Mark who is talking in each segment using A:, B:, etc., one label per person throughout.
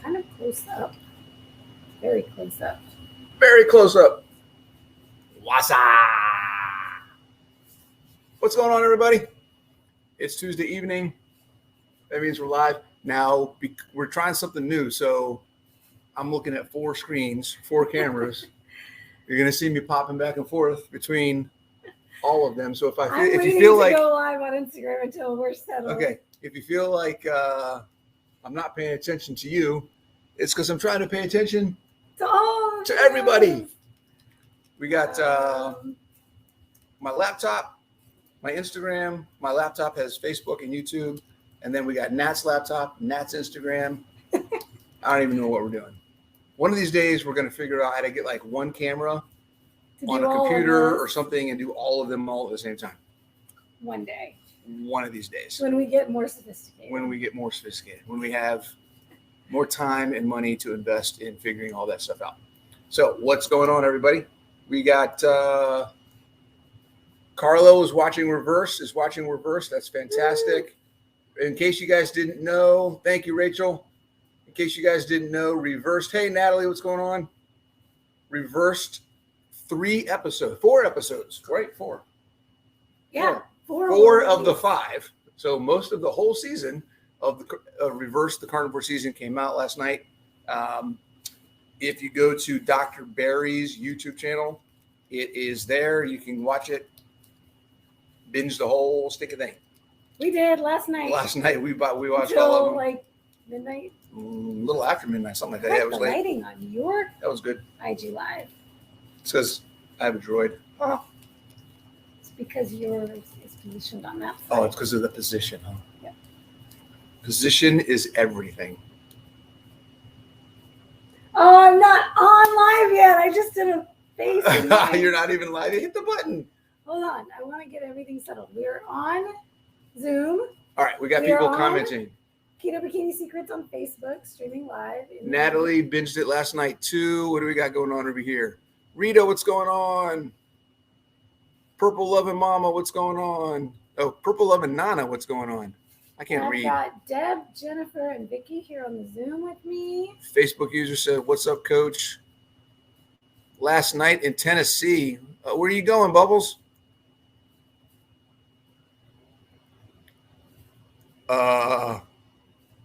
A: kind of close up. Very close up.
B: Very close up. What's up? What's going on, everybody? It's Tuesday evening. That means we're live. Now, we're trying something new, so I'm looking at 4 screens, 4 cameras. You're going to see me popping back and forth between all of them. So if you feel like
A: go live on Instagram until we're settled.
B: Okay, if you feel like I'm not paying attention to you, it's because I'm trying to pay attention to everybody. We got my laptop, my Instagram. My laptop has Facebook and YouTube. And then we got Nat's laptop, Nat's Instagram. I don't even know what we're doing. One of these days, we're going to figure out how to get like one camera on a computer or something and do all of them all at the same time.
A: One day.
B: One of these days.
A: When we get more sophisticated.
B: When we have more time and money to invest in figuring all that stuff out. So what's going on, everybody? We got Carlo is watching Reverse. That's fantastic. In case you guys didn't know, thank you, Rachel. In case you guys didn't know, Reversed. Hey, Natalie, what's going on? Reversed 4 episodes, right? 4.
A: Yeah,
B: 4 of the 5. So most of the whole season of the Reverse, the carnivore season, came out last night. If you go to Dr. Barry's YouTube channel, it is there. You can watch it, binge the whole stick of thing.
A: We did last night.
B: We watched
A: until,
B: all of them.
A: Like midnight.
B: A little after midnight, something like that.
A: I
B: Yeah, it was
A: the
B: late.
A: lighting on your
B: That was good.
A: IG Live.
B: It says I have a droid.
A: Oh. It's because yours is positioned on that side.
B: Oh, it's because of the position, huh?
A: Yeah.
B: Position is everything.
A: Oh, I'm not on live yet. I just did a face.
B: You're not even live. Hit the button.
A: Hold on. I want to get everything settled. We're on Zoom.
B: All right, we got people commenting.
A: Keto Bikini Secrets on Facebook, streaming live.
B: Natalie binged it last night too. What do we got going on over here? Rita, what's going on? Purple Loving Mama, what's going on? Oh, Purple Loving Nana, what's going on? I can't read.
A: I've got Deb, Jennifer, and Vicky here on the Zoom with me.
B: Facebook user said, "What's up, Coach? Last night in Tennessee. Where are you going, Bubbles?"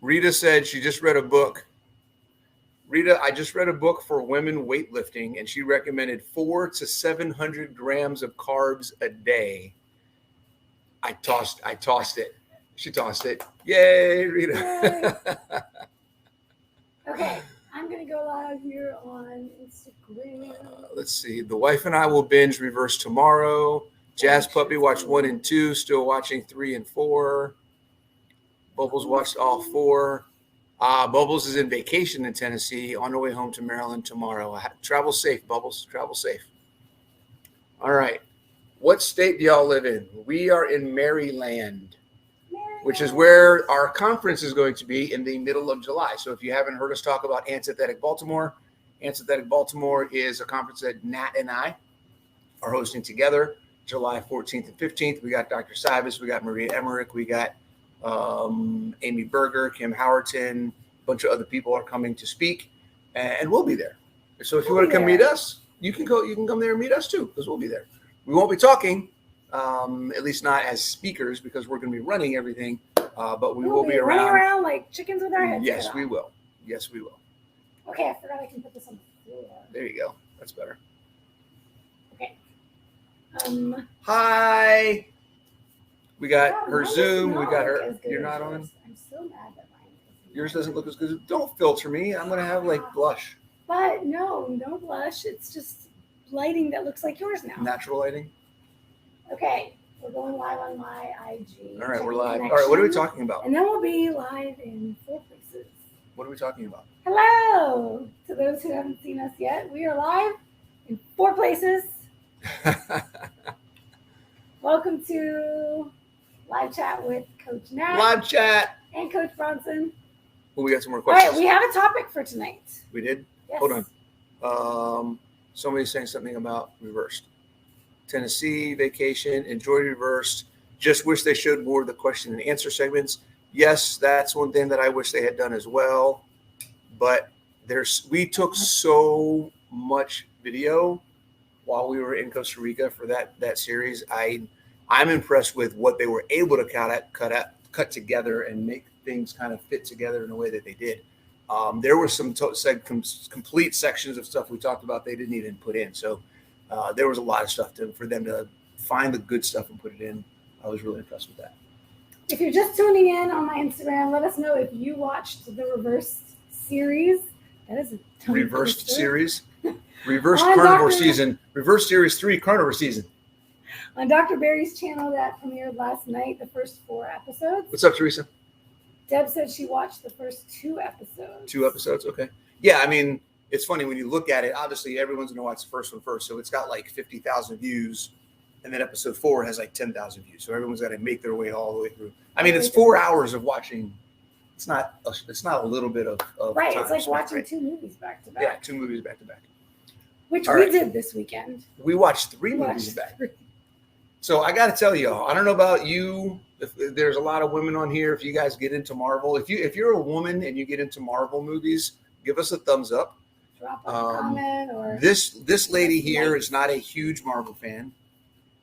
B: Rita said she just read a book. Rita, I just read a book for women weightlifting, and she recommended 400 to 700 grams of carbs a day. I tossed it. She tossed it. Yay, Rita.
A: Yay. Okay, I'm going to go live here on Instagram.
B: Let's see. The wife and I will binge Reverse tomorrow. Jazz Puppy watched 1 and 2, still watching 3 and 4. Bubbles watched all 4. Bubbles is in vacation in Tennessee, on the way home to Maryland tomorrow. Travel safe, Bubbles. Travel safe. All right. What state do y'all live in? We are in Maryland, which is where our conference is going to be in the middle of July. So if you haven't heard us talk about Antithetic Baltimore is a conference that Nat and I are hosting together, July 14th and 15th. We got Dr. Cybus, we got Maria Emmerich, we got Amy Berger, Kim Howerton, a bunch of other people are coming to speak, and we'll be there. So if you want to come meet us, you can come there and meet us too, because we'll be there. We won't be talking, at least not as speakers, because we're going to be running everything, but we will be
A: running around like chickens with our heads.
B: Yes, we will.
A: Okay, I forgot I can put this on the floor.
B: There you go. That's better.
A: Okay.
B: Hi. We got her Zoom. We got her. You're not on?
A: I'm so mad that mine isn't.
B: Yours doesn't look as good. Don't filter me. I'm going to have like blush.
A: But no blush. It's just lighting that looks like yours now.
B: Natural lighting.
A: Okay. We're going live on my IG.
B: All right, we're live. All right, what are we talking about?
A: And then we'll be live in 4 places.
B: What are we talking about?
A: Hello. To those who haven't seen us yet, we are live in 4 places. Welcome to live chat with Coach Nat.
B: Live chat.
A: And Coach Bronson.
B: Well, we got some more questions.
A: All right, we have a topic for tonight.
B: We did?
A: Yes.
B: Hold on. Somebody's saying something about Reversed. Tennessee vacation, enjoyed Reversed. Just wish they showed more of the question and answer segments. Yes, that's one thing that I wish they had done as well. but we took so much video while we were in Costa Rica for that series. I'm impressed with what they were able to cut together and make things kind of fit together in a way that they did. There were some complete sections of stuff we talked about they didn't even put in. So there was a lot of stuff for them to find the good stuff and put it in. I was really impressed with that.
A: If you're just tuning in on my Instagram, let us know if you watched the reversed series. That is a tongue
B: Reversed
A: twister.
B: series, reversed
A: On
B: carnivore
A: Dr.
B: season, reverse series 3 carnivore season.
A: On Dr. Barry's channel that premiered last night, the first 4 episodes.
B: What's up, Teresa?
A: Deb said she watched the first 2 episodes.
B: 2 episodes, okay. Yeah, I mean, it's funny when you look at it. Obviously, everyone's going to watch the first one first, so it's got like 50,000 views, and then episode 4 has like 10,000 views. So everyone's got to make their way all the way through. I mean, it's 4 hours of watching. It's not a little bit of
A: right.
B: time
A: It's like
B: spent,
A: watching
B: right?
A: 2 movies back to back.
B: Yeah, 2 movies back to back.
A: Which
B: All
A: we
B: right.
A: did this weekend.
B: We watched 3
A: We
B: movies
A: watched
B: back.
A: 3.
B: So I got to tell y'all, I don't know about you. If there's a lot of women on here. If you guys get into Marvel, if you're a woman and you get into Marvel movies, give us a thumbs up.
A: Drop a comment or
B: This lady here is not a huge Marvel fan.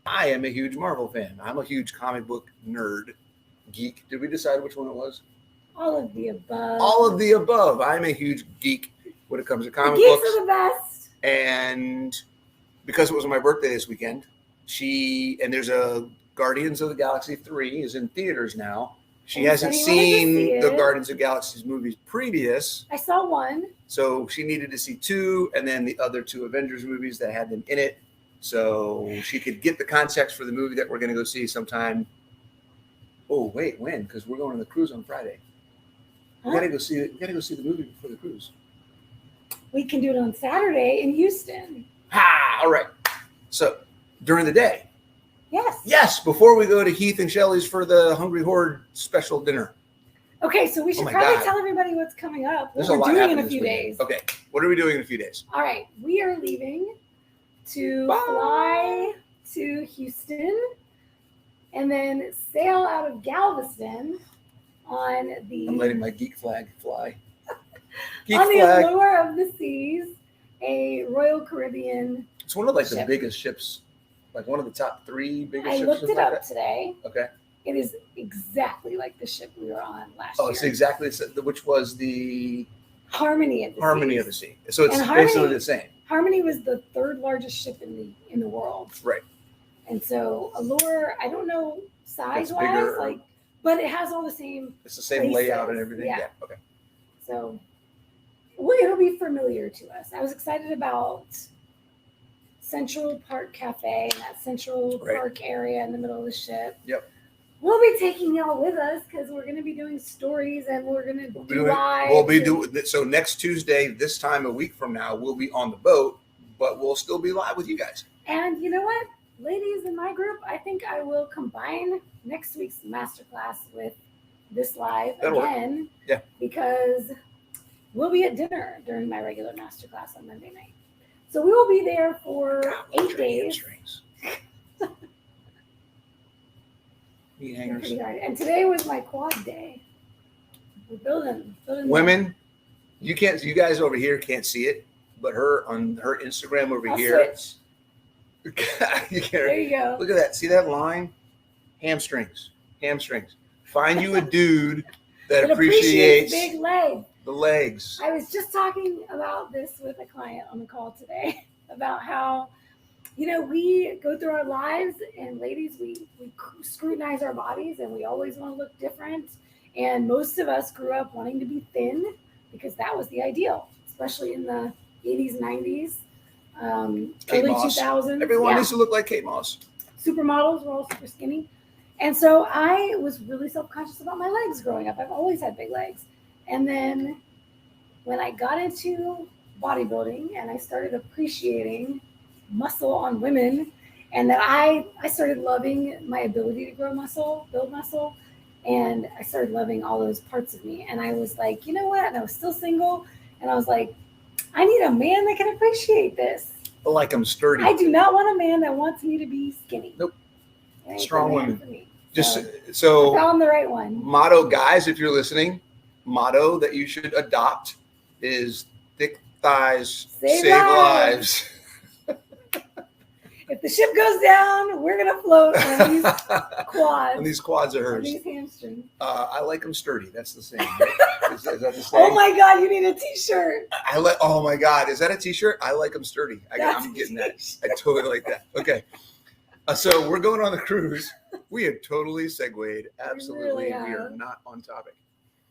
B: I am a huge Marvel fan. I'm a huge comic book nerd, geek. Did we decide which one it was?
A: all of the above.
B: All of the above. I'm a huge geek when it comes to
A: The
B: comic
A: geeks
B: books.
A: are the best.
B: And because it was my birthday this weekend, there's a Guardians of the Galaxy 3 is in theaters now. She
A: And
B: hasn't
A: so you wanted to
B: seen
A: see
B: the
A: it.
B: Guardians of the Galaxy movies previous,
A: I saw one.
B: so she needed to see 2 and then the other 2 Avengers movies that had them in it, so she could get the context for the movie that we're going to go see sometime. Oh wait, when? Because we're going on the cruise on Friday. We
A: Huh?
B: gotta go see it. We gotta go see the movie before the cruise.
A: We can do it on Saturday in Houston.
B: Ha! All right. So during the day.
A: Yes.
B: Yes, before we go to Heath and Shelley's for the Hungry Horde special dinner.
A: Okay, so we should
B: my
A: probably
B: God.
A: tell everybody what's coming up. What
B: There's a
A: we're
B: lot
A: doing in
B: happening
A: a
B: this
A: few
B: weekend.
A: days.
B: Okay, what are we doing in a few days?
A: All right, we are leaving to
B: Bye.
A: fly to Houston and then sail out of Galveston on the
B: I'm letting my geek flag fly. Geek
A: on the
B: flag.
A: Allure of the Seas, a Royal Caribbean.
B: It's one of like the
A: ship.
B: biggest ships, like one of the top 3 biggest
A: I
B: ships.
A: looked
B: something
A: it
B: like
A: up today.
B: that. Okay.
A: It is exactly like the ship we were on last
B: Oh,
A: year.
B: it's exactly which was the
A: Harmony of the
B: Harmony
A: Seas.
B: of the Sea. So it's
A: And Harmony-
B: basically the same.
A: Harmony was the 3rd largest ship in the world.
B: Right.
A: And so Allure, I don't know size wise,
B: bigger.
A: but it has all the same.
B: It's the same
A: Places.
B: layout and everything.
A: Yeah.
B: Yeah. Okay.
A: So it'll be familiar to us. I was excited about Central Park Cafe and that Central
B: Right.
A: Park area in the middle of the ship.
B: Yep.
A: We'll be taking y'all with us because we're going to be doing stories and we're going to do live.
B: We'll be doing so next Tuesday, this time a week from now, we'll be on the boat, but we'll still be live with you guys.
A: And you know what, ladies in my group, I think I will combine next week's masterclass with this live
B: That'll work.
A: again.
B: Yeah.
A: Because we'll be at dinner during my regular masterclass on Monday night. So we will be there for
B: God,
A: 8 days.
B: hamstrings. Meat hangers.
A: Pretty hard. And today was my quad day. We're building
B: Women, you guys over here can't see it, but her on her Instagram over
A: I'll
B: here.
A: switch.
B: You
A: There
B: can't,
A: you go.
B: look at that. See that line? Hamstrings. Find you a dude that
A: It
B: appreciates
A: big legs.
B: the legs.
A: I was just talking about this with a client on the call today about how, we go through our lives and ladies, we scrutinize our bodies and we always want to look different. And most of us grew up wanting to be thin because that was the ideal, especially in the 80s, 90s,
B: Kate
A: early
B: Moss.
A: 2000s.
B: Everyone
A: Yeah.
B: needs to look like Kate Moss.
A: Supermodels were all super skinny. And so I was really self-conscious about my legs growing up. I've always had big legs. And then when I got into bodybuilding and I started appreciating muscle on women, and that I started loving my ability to grow muscle, build muscle, and I started loving all those parts of me. And I was like, you know what? And I was still single. And I was like, I need a man that can appreciate this.
B: Like I'm sturdy.
A: I do not want a man that wants me to be skinny.
B: Nope.
A: It ain't
B: Strong
A: the man
B: women.
A: for me.
B: Just
A: I
B: so
A: found the right one.
B: motto, guys, if you're listening, motto that you should adopt is thick thighs
A: Save
B: save
A: lives.
B: lives.
A: If the ship goes down, we're gonna float on these quads.
B: And these quads are
A: on
B: hers.
A: these hamstrings.
B: I like them sturdy. That's the same. Right? Is that the same?
A: Oh my God, you need a t-shirt.
B: Oh my God, is that a t-shirt? I like them sturdy.
A: That's
B: I'm getting
A: a
B: that.
A: t-shirt.
B: I totally like that. Okay. So we're going on the cruise. We have totally segued. Absolutely. We are
A: have.
B: not on topic.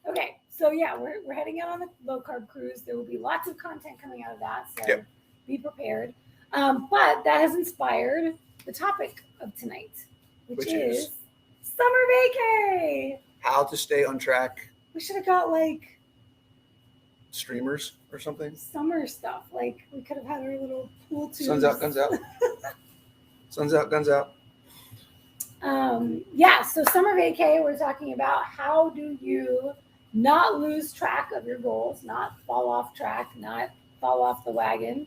A: Okay, so yeah, we're heading out on the low carb cruise. There will be lots of content coming out of that, so
B: Yep.
A: be prepared. But that has inspired the topic of tonight, which is summer vacay.
B: How to stay on track.
A: We should have got like
B: Streamers or something.
A: summer stuff. Like we could have had our little pool tubes.
B: Sun's out, guns out. Sun's out, guns out.
A: Yeah, so summer vacay, we're talking about how do you not lose track of your goals, not fall off track, not fall off the wagon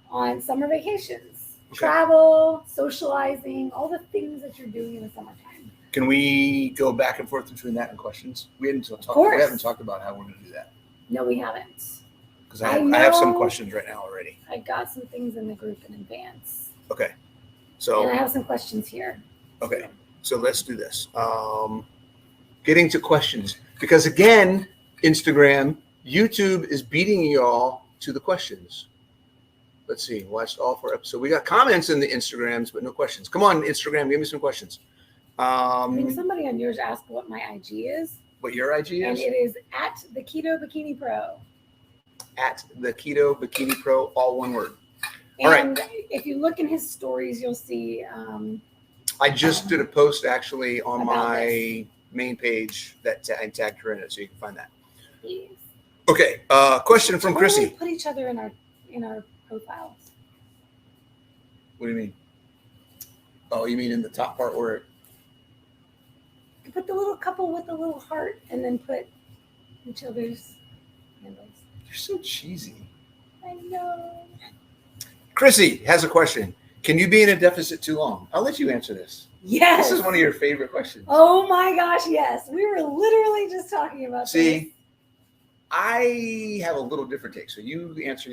A: on summer vacations.
B: Okay.
A: Travel, socializing, all the things that you're doing in the summertime.
B: Can we go back and forth between that and questions? We haven't talked about how we're going to do that.
A: No, we haven't.
B: Because I have some questions right now already.
A: I got some things in the group in advance.
B: Okay. So
A: and I have some questions here.
B: okay. So let's do this. Getting to questions. Because again, Instagram, YouTube is beating y'all to the questions. Let's see. Watched all 4 episodes. We got comments in the Instagrams, but no questions. Come on, Instagram. Give me some questions.
A: I think somebody on yours asked what my IG is.
B: What your IG is?
A: And it is at the Keto Bikini Pro.
B: At the Keto Bikini Pro, all one word.
A: And if you look in his stories, you'll see.
B: I just did a post actually on
A: about
B: my main page that I tagged her in it, so you can find that.
A: Yes.
B: Okay. Question from
A: Totally
B: Chrissy.
A: put each other in our profiles.
B: What do you mean? Oh, you mean in the top part where?
A: You put the little couple with the little heart, and then put each other's handles.
B: You're so cheesy.
A: I know.
B: Chrissy has a question. Can you be in a deficit too long? I'll let you answer this.
A: Yes.
B: This is one of your favorite questions.
A: Oh my gosh, yes. We were literally just talking about this.
B: See, I have a little different take. So you answer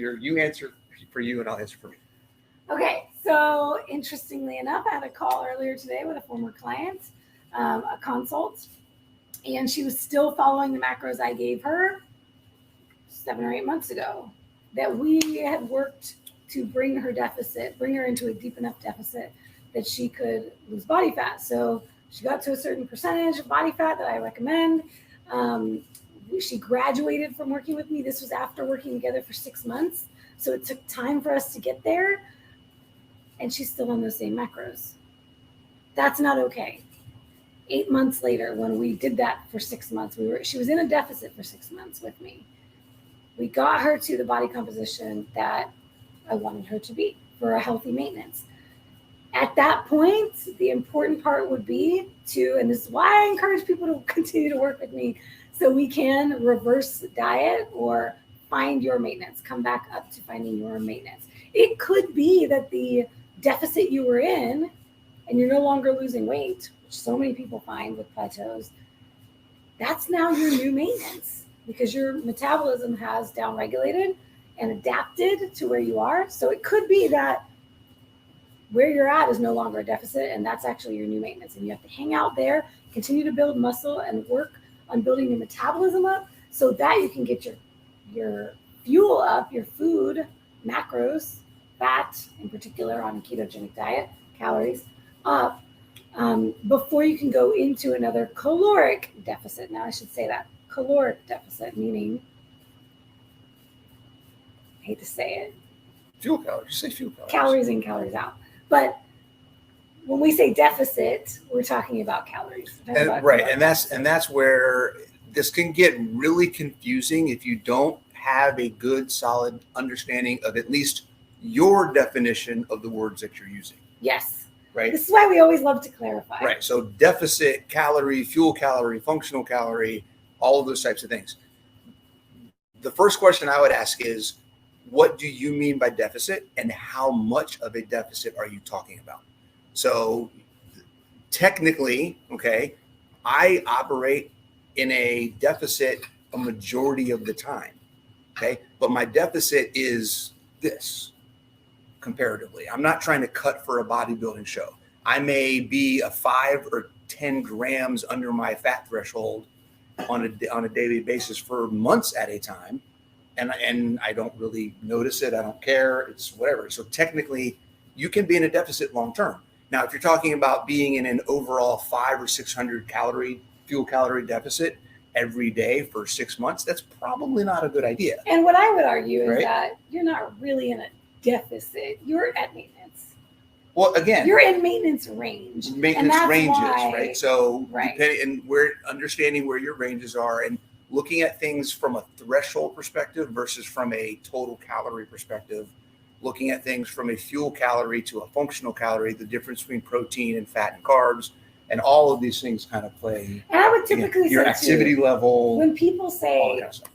B: for you, and I'll answer for me.
A: Okay, so interestingly enough, I had a call earlier today with a former client, a consult, and she was still following the macros I gave her 7 or 8 months ago. That we had worked to bring her into a deep enough deficit that she could lose body fat. So she got to a certain percentage of body fat that I recommend. She graduated from working with me. This was after working together for 6 months. So it took time for us to get there. And she's still on those same macros. That's not okay. 8 months later, when we did that for 6 months, she was in a deficit for 6 months with me. We got her to the body composition that I wanted her to be for a healthy maintenance. At that point, the important part would be and this is why I encourage people to continue to work with me, so we can reverse diet or find your maintenance, come back up to finding your maintenance. It could be that the deficit you were in and you're no longer losing weight, which so many people find with plateaus, that's now your new maintenance because your metabolism has downregulated and adapted to where you are. So it could be that where you're at is no longer a deficit, and that's actually your new maintenance. And you have to hang out there, continue to build muscle, and work on building your metabolism up so that you can get your fuel up, your food, macros, fat in particular on a ketogenic diet, calories up, before you can go into another caloric deficit. Now I should say that. Caloric deficit, meaning, I hate to say it,
B: Fuel calories. Just say fuel calories.
A: Calories in, calories out. But when we say deficit, we're talking about calories.
B: And that's where this can get really confusing if you don't have a good, solid understanding of at least your definition of the words that you're using.
A: Yes.
B: Right.
A: This is why we always love to clarify.
B: Right. So deficit, calorie, fuel calorie, functional calorie, all of those types of things. The first question I would ask is, what do you mean by deficit, and how much of a deficit are you talking about? So technically, okay, I operate in a deficit a majority of the time.
C: Okay. But my deficit is this comparatively. I'm not trying to cut for a bodybuilding show. I may be a 5 or 10 grams under my fat threshold on a daily basis for months at a time. And I don't really notice it. I don't care. It's whatever. So technically, you can be in a deficit long term. Now, if you're talking about being in an overall 500 or 600 fuel calorie deficit every day for 6 months, that's probably not a good idea.
A: And what I would argue is
C: Right?
A: that you're not really in a deficit. You're at maintenance.
C: Well, again,
A: You're in maintenance range.
C: maintenance
A: that's
C: ranges,
A: why-
C: right? So
A: Right.
C: depending, and we're understanding where your ranges are and looking at things from a threshold perspective versus from a total calorie perspective, looking at things from a fuel calorie to a functional calorie, the difference between protein and fat and carbs, and all of these things kind of play.
A: And I would typically
C: your
A: say
C: activity
A: too,
C: level,
A: when people
C: all that
A: say
C: kind of stuff.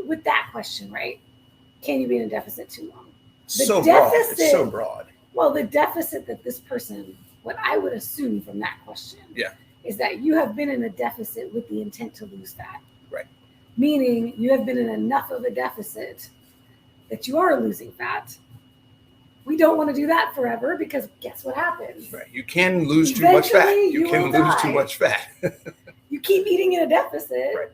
A: with that question, right? Can you be in a deficit too long?
C: So broad.
A: deficit-
C: It's so broad.
A: Well, the deficit that this person, what I would assume from that question, is that you have been in a deficit with the intent to lose fat.
C: Right.
A: Meaning you have been in enough of a deficit that you are losing fat. We don't want to do that forever because guess what happens?
C: Right. You can lose too much fat.
A: Eventually,
C: You
A: you
C: can
A: will
C: lose
A: die.
C: too much fat.
A: You keep eating in a deficit.
C: Right.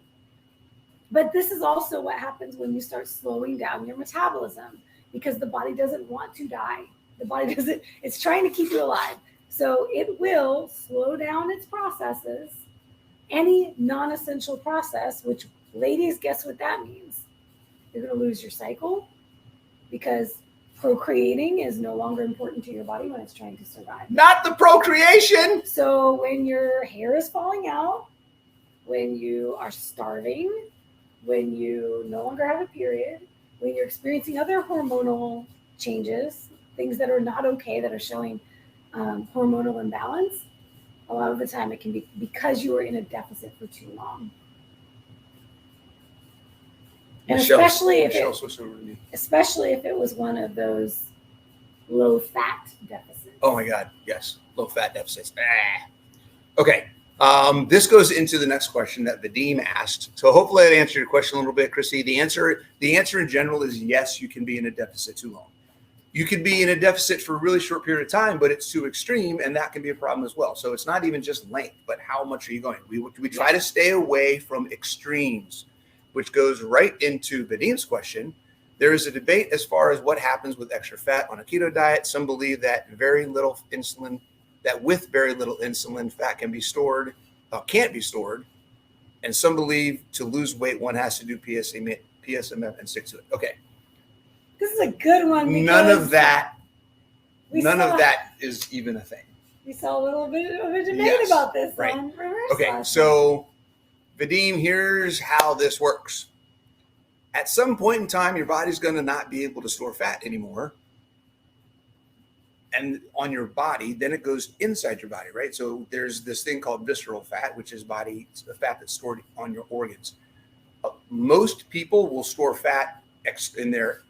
A: But this is also what happens when you start slowing down your metabolism because the body doesn't want to die. The body doesn't, it's trying to keep you alive. So it will slow down its processes. Any non-essential process, which ladies, guess what that means? You're going to lose your cycle because procreating is no longer important to your body when it's trying to survive.
C: Not the procreation.
A: So when your hair is falling out, when you are starving, when you no longer have a period, when you're experiencing other hormonal changes, things that are not okay, that are showing hormonal imbalance, a lot of the time it can be because you were in a deficit for too long. And especially if it was one of those low fat deficits.
C: Oh my God, yes, low fat deficits. Okay, this goes into the next question that Vadim asked. So hopefully that answered your question a little bit, Chrissy. The answer in general is yes, you can be in a deficit too long. You could be in a deficit for a really short period of time, but it's too extreme, and that can be a problem as well. So it's not even just length, but how much are you going? We try to stay away from extremes, which goes right into Vadim's question. There is a debate as far as what happens with extra fat on a keto diet. Some believe that with very little insulin, fat can be stored, can't be stored. And some believe to lose weight, one has to do PSMF and stick to it. Okay.
A: This is a good one.
C: None of that is even a thing.
A: We saw a little bit of a debate about this
C: right.
A: on Reverse.
C: Okay, so Vadim, here's how this works. At some point in time, your body's going to not be able to store fat anymore. And on your body, then it goes inside your body, right? So there's this thing called visceral fat, which is fat that's stored on your organs. Most people will store fat in their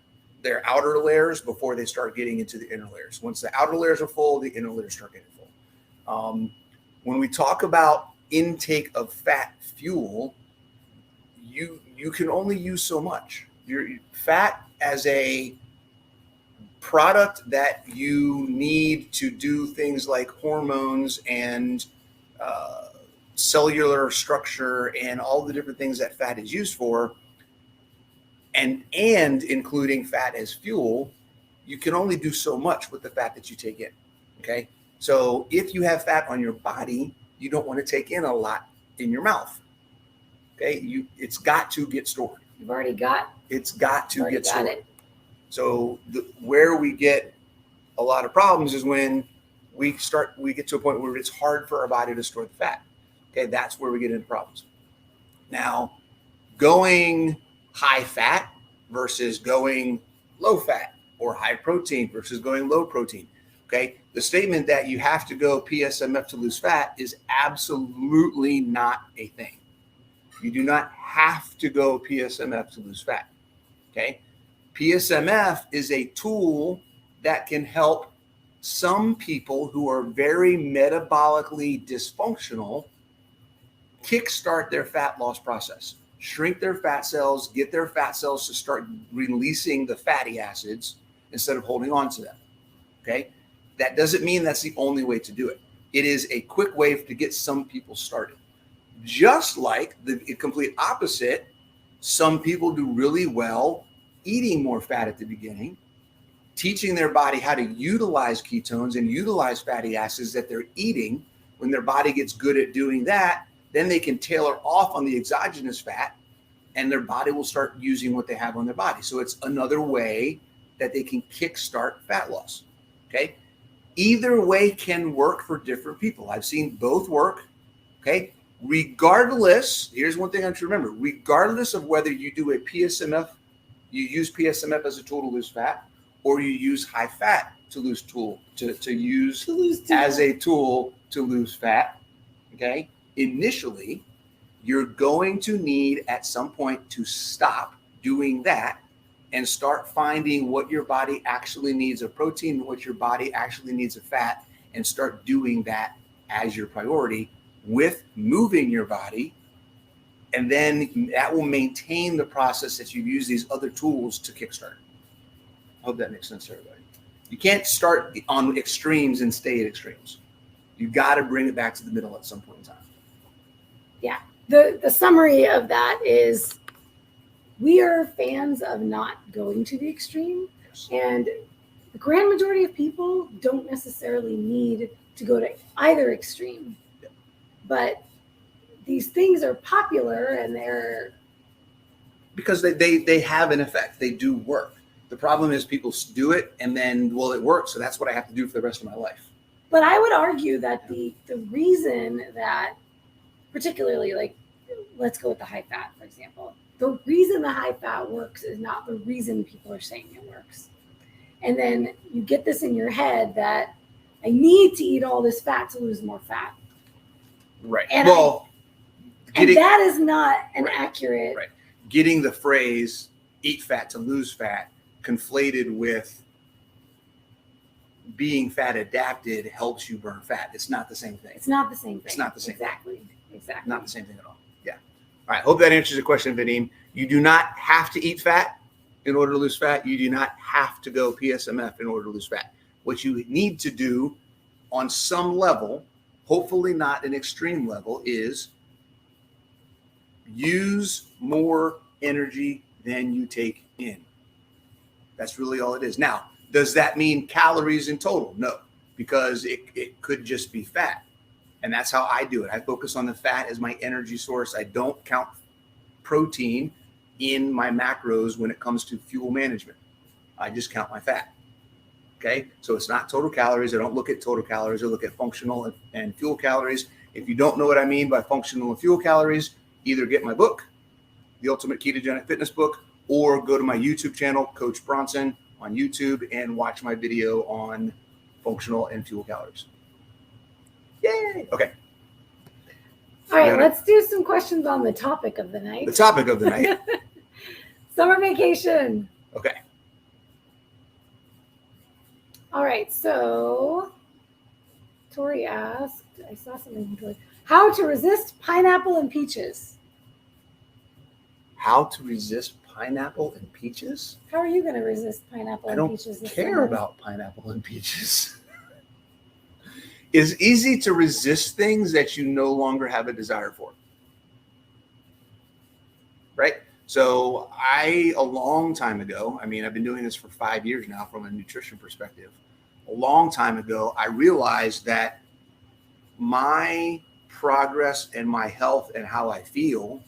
C: outer layers before they start getting into the inner layers. Once the outer layers are full, the inner layers start getting full. When we talk about intake of fat fuel, you can only use so much. Your fat as a product that you need to do things like hormones and cellular structure and all the different things that fat is used for, and including fat as fuel, you can only do so much with the fat that you take in. Okay. So if you have fat on your body, you don't want to take in a lot in your mouth. Okay. It's got to get stored. It's got to get stored. So where we get a lot of problems is when we get to a point where it's hard for our body to store the fat. Okay. That's where we get into problems. Now, going high fat versus going low fat, or high protein versus going low protein. Okay. The statement that you have to go PSMF to lose fat is absolutely not a thing. You do not have to go PSMF to lose fat. Okay. PSMF is a tool that can help some people who are very metabolically dysfunctional kickstart their fat loss process. shrink their fat cells, get their fat cells to start releasing the fatty acids instead of holding on to them. Okay. That doesn't mean that's the only way to do it. It is a quick way to get some people started. Just like the complete opposite, some people do really well eating more fat at the beginning, teaching their body how to utilize ketones and utilize fatty acids that they're eating. When their body gets good at doing that, then they can tailor off on the exogenous fat and their body will start using what they have on their body. So it's another way that they can kickstart fat loss. Okay. Either way can work for different people. I've seen both work. Okay. Regardless, here's one thing I have to remember, regardless of whether you do a PSMF, you use PSMF as a tool to lose fat, or you use high fat to lose as a tool to lose fat. Okay. Initially, you're going to need at some point to stop doing that and start finding what your body actually needs of protein and what your body actually needs of fat, and start doing that as your priority with moving your body. And then that will maintain the process that you use these other tools to kickstart. I hope that makes sense to everybody. You can't start on extremes and stay at extremes. You got to bring it back to the middle at some point in time.
A: Yeah. The summary of that is we are fans of not going to the extreme.
C: Yes.
A: And the grand majority of people don't necessarily need to go to either extreme.
C: Yep.
A: But these things are popular and they're...
C: Because they have an effect. They do work. The problem is people do it and then, well, it works. So that's what I have to do for the rest of my life.
A: But I would argue that the reason that, particularly like, let's go with the high fat, for example. The reason the high fat works is not the reason people are saying it works. And then you get this in your head that I need to eat all this fat to lose more fat.
C: Right.
A: And that is not an accurate.
C: Right. Getting the phrase eat fat to lose fat conflated with being fat adapted helps you burn fat. It's not the same thing.
A: It's not the same thing.
C: It's not the same
A: Exactly.
C: thing.
A: Exactly.
C: Not the same thing at all. Yeah. All right. Hope that answers your question, Vadim. You do not have to eat fat in order to lose fat. You do not have to go PSMF in order to lose fat. What you need to do on some level, hopefully not an extreme level, is use more energy than you take in. That's really all it is. Now, does that mean calories in total? No, because it could just be fat. And that's how I do it. I focus on the fat as my energy source. I don't count protein in my macros when it comes to fuel management. I just count my fat. Okay. So it's not total calories. I don't look at total calories. I look at functional and fuel calories. If you don't know what I mean by functional and fuel calories, either get my book, The Ultimate Ketogenic Fitness Book, or go to my YouTube channel, Coach Bronson, on YouTube, and watch my video on functional and fuel calories. Yay. Okay.
A: All right, let's do some questions on the topic of the night.
C: The topic of the night.
A: Summer vacation.
C: Okay.
A: All right, so Tori asked, I saw something from Tori, how to resist pineapple and peaches.
C: How to resist pineapple and peaches?
A: How are you going to resist pineapple and peaches?
C: I don't care about pineapple and peaches. It's easy to resist things that you no longer have a desire for. Right? So a long time ago, I mean, I've been doing this for 5 years now from a nutrition perspective. A long time ago, I realized that my progress and my health and how I feel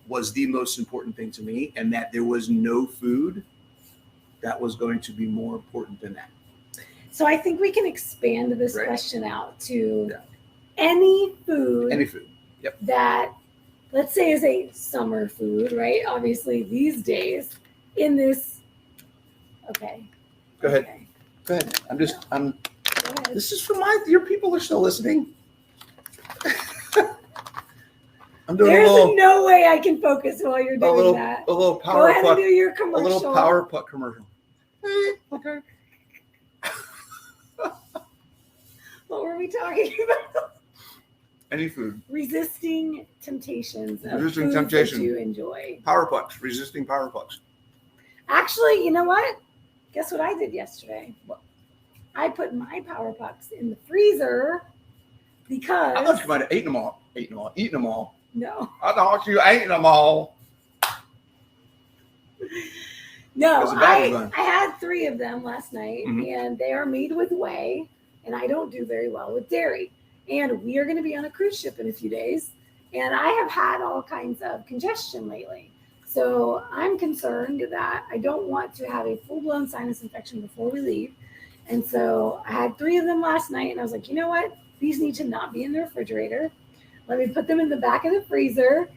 C: was the most important thing to me, and that there was no food that was going to be more important than that.
A: So I think we can expand this question out to any food.
C: Any food. Yep.
A: That, let's say, is a summer food, right? Obviously, these days in this. Okay.
C: Go ahead.
A: Okay.
C: Go ahead.
A: Go ahead.
C: This is for your people are still listening. I'm doing
A: There's no way I can focus while you're doing that.
C: A little power
A: Go ahead and do your commercial.
C: A little power putt commercial. Okay.
A: What were we talking about?
C: Any food.
A: Resisting temptations of
C: Resisting
A: foods
C: temptation.
A: that you enjoy.
C: Power plugs. Resisting power plugs.
A: Actually, you know what? Guess what I did yesterday?
C: What?
A: I put my Power Pucks in the freezer because
C: I thought you might have eaten them all. Eaten them all.
A: no,
C: I thought you ate them all.
A: no,
C: Because the bag was
A: I
C: gone.
A: had 3 of them last night,
C: Mhm.
A: and they are made with whey, and I don't do very well with dairy. And we are going to be on a cruise ship in a few days, and I have had all kinds of congestion lately. So I'm concerned that I don't want to have a full-blown sinus infection before we leave. And so I had 3 of them last night, and I was like, you know what? These need to not be in the refrigerator. Let me put them in the back of the freezer.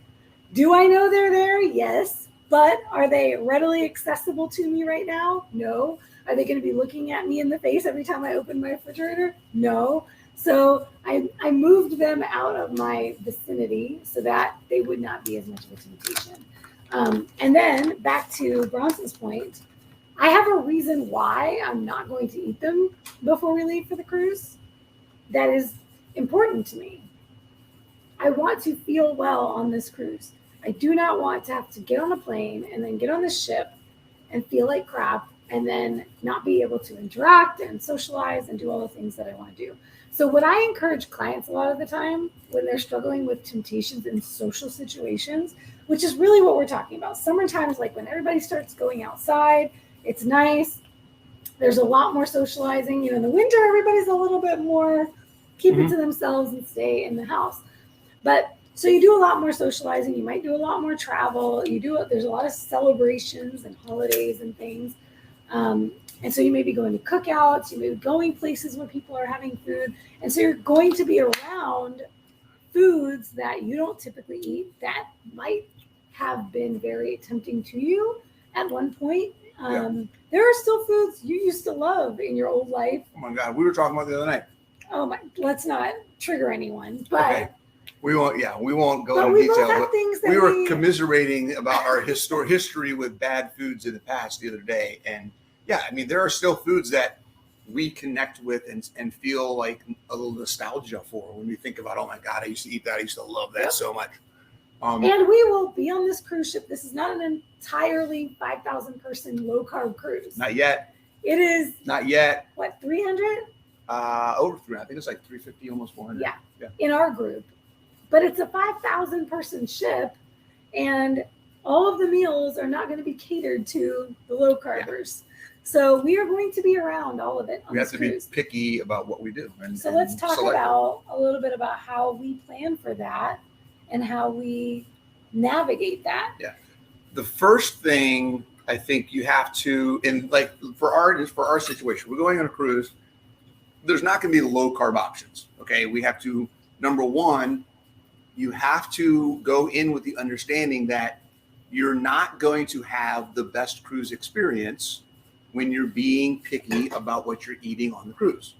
A: Do I know they're there? Yes. But are they readily accessible to me right now? No. Are they going to be looking at me in the face every time I open my refrigerator? No. So I moved them out of my vicinity so that they would not be as much of a temptation. And then back to Bronson's point, I have a reason why I'm not going to eat them before we leave for the cruise. That is important to me. I want to feel well on this cruise. I do not want to have to get on a plane and then get on the ship and feel like crap and then not be able to interact and socialize and do all the things that I want to do. So what I encourage clients a lot of the time when they're struggling with temptations in social situations, which is really what we're talking about. Summertime is like when everybody starts going outside. It's nice. There's a lot more socializing. In the winter, everybody's a little bit more keep it to themselves and stay in the house. But so you do a lot more socializing. You might do a lot more travel. There's a lot of celebrations and holidays and things. And so you may be going to cookouts. You may be going places where people are having food. And so you're going to be around foods that you don't typically eat that might have been very tempting to you at one point. There are still foods you used to love in your old life.
C: Oh my God, we were talking about the other night.
A: Oh my! Let's not trigger anyone, but
C: Okay. We won't go
A: but
C: into
A: we
C: detail.
A: both have
C: But
A: things that
C: we were commiserating about our history with bad foods in the past the other day, and yeah, I mean there are still foods that we connect with and feel like a little nostalgia for when we think about. Oh my God, I used to eat that. I used to love that so much.
A: And we will be on this cruise ship. This is not an entirely 5,000 person low carb cruise.
C: Not yet.
A: It is
C: Not yet.
A: what, 300?
C: Over 300. I think it's like 350, almost 400.
A: Yeah. In our group. But it's a 5,000 person ship, and all of the meals are not going to be catered to the low carbers. So we are going to be around all of it on
C: We have
A: this
C: to
A: cruise.
C: be picky about what we do.
A: So let's talk about a little bit about how we plan for that and how we navigate that.
C: Yeah. The first thing I think you have to, for our situation, we're going on a cruise. There's not going to be low carb options. Okay. We have to, number one, you have to go in with the understanding that you're not going to have the best cruise experience when you're being picky about what you're eating on the cruise.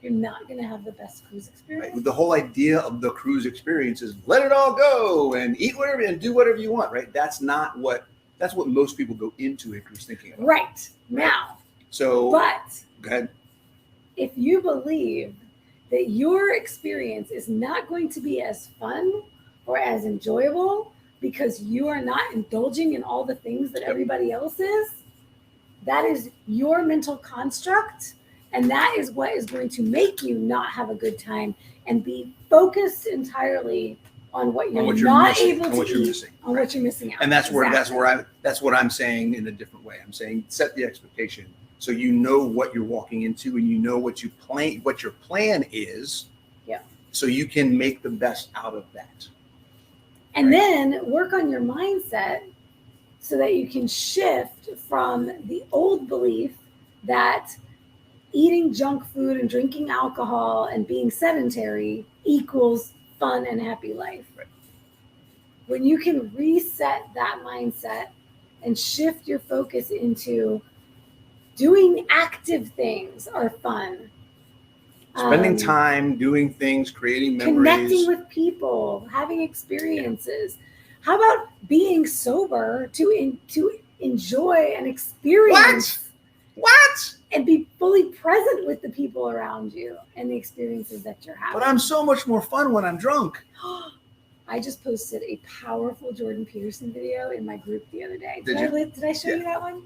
A: You're not going to have the best cruise experience.
C: Right? The whole idea of the cruise experience is let it all go and eat whatever and do whatever you want, right? That's what most people go into a cruise thinking about.
A: Right. Now.
C: So,
A: but
C: go ahead.
A: If you believe that your experience is not going to be as fun or as enjoyable because you are not indulging in all the things that everybody else is, that is your mental construct, and that is what is going to make you not have a good time and be focused entirely on what you're not able to eat, on what you're missing out.
C: And that's what I'm saying in a different way. I'm saying set the expectation so you know what you're walking into and you know what your plan is.
A: Yeah.
C: So you can make the best out of that.
A: And then work on your mindset so that you can shift from the old belief that eating junk food and drinking alcohol and being sedentary equals fun and happy life.
C: Right.
A: When you can reset that mindset and shift your focus into doing active things are fun.
C: Spending time, doing things, creating memories.
A: Connecting with people, having experiences. How about being sober to enjoy and experience?
C: What?
A: and be fully present with the people around you and the experiences that you're having.
C: But I'm so much more fun when I'm drunk.
A: I just posted a powerful Jordan Peterson video in my group the other day.
C: Did you?
A: Did I show you that one?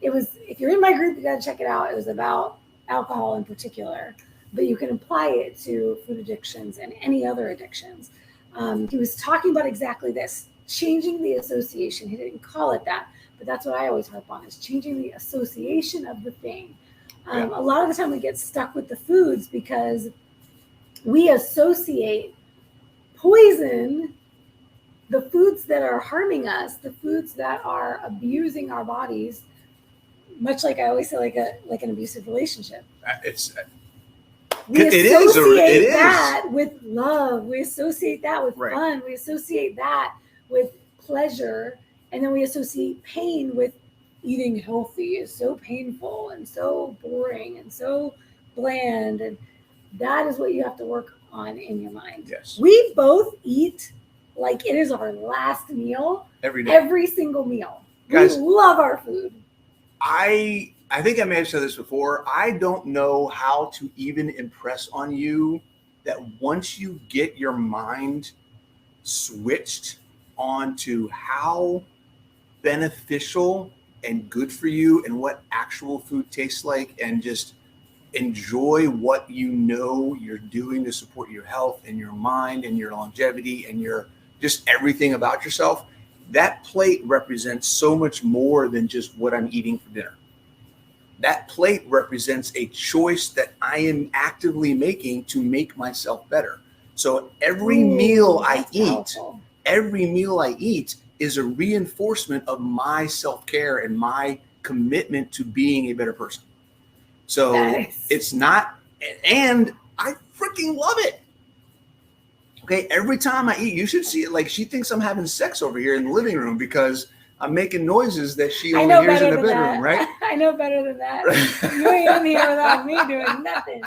A: If you're in my group, you got to check it out. It was about alcohol in particular, but you can apply it to food addictions and any other addictions. He was talking about exactly this, changing the association. He didn't call it that, but that's what I always harp on, is changing the association of the thing. A lot of the time we get stuck with the foods because we associate poison, the foods that are harming us, the foods that are abusing our bodies, much like I always say, like an abusive relationship. We associate that with love. We associate that with fun. We associate that with pleasure. And then we associate pain with eating healthy is so painful and so boring and so bland. And that is what you have to work on in your mind.
C: Yes.
A: We both eat like it is our last meal
C: every day,
A: every single meal.
C: Guys,
A: we love our food.
C: I think I may have said this before. I don't know how to even impress on you that once you get your mind switched onto how beneficial and good for you and what actual food tastes like, and just enjoy what you know you're doing to support your health and your mind and your longevity and your just everything about yourself, that plate represents so much more than just what I'm eating for dinner. That plate represents a choice that I am actively making to make myself better. So every meal I eat is a reinforcement of my self-care and my commitment to being a better person. So it's not, and I freaking love it. Okay, every time I eat, you should see it. Like, she thinks I'm having sex over here in the living room because I'm making noises that she only hears in the bedroom, right?
A: I know better than that. You ain't in here without me doing nothing.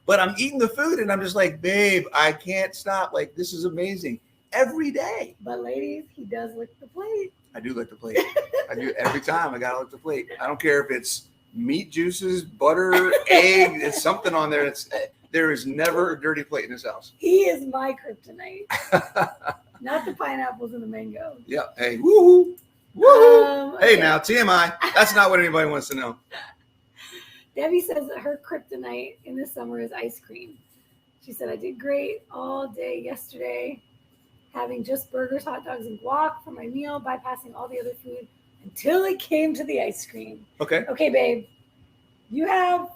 C: But I'm eating the food and I'm just like, babe, I can't stop. Like, this is amazing. Every day.
A: But ladies, he does lick the plate.
C: I do lick the plate. I do every time. I gotta lick the plate. I don't care if it's meat juices, butter, egg, it's something on there. There is never a dirty plate in this house.
A: He is my kryptonite. Not the pineapples and the mango.
C: Yeah. Hey, woohoo. Woo! Hey, now, TMI. That's not what anybody wants to know.
A: Debbie says that her kryptonite in the summer is ice cream. She said, I did great all day yesterday, having just burgers, hot dogs, and guac for my meal, bypassing all the other food until it came to the ice cream.
C: Okay.
A: Okay, babe. You have...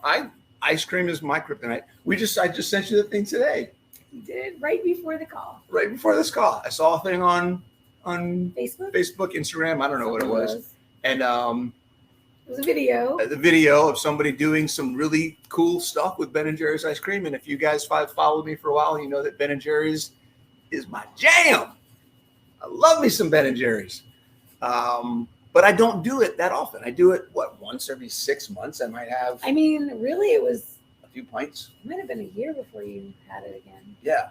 C: Ice cream is my kryptonite. I just sent you the thing today.
A: You did, right before the call.
C: Right before this call. I saw a thing on
A: Facebook,
C: Instagram. I don't know what it was. And
A: it was a video.
C: The video of somebody doing some really cool stuff with Ben & Jerry's ice cream. And if you guys followed me for a while, you know that Ben & Jerry's is my jam. I love me some Ben & Jerry's. But I don't do it that often. I do it, once every 6 months. I might have.
A: I mean, really, it was
C: a few pints.
A: It might have been a year before you had it again.
C: Yeah.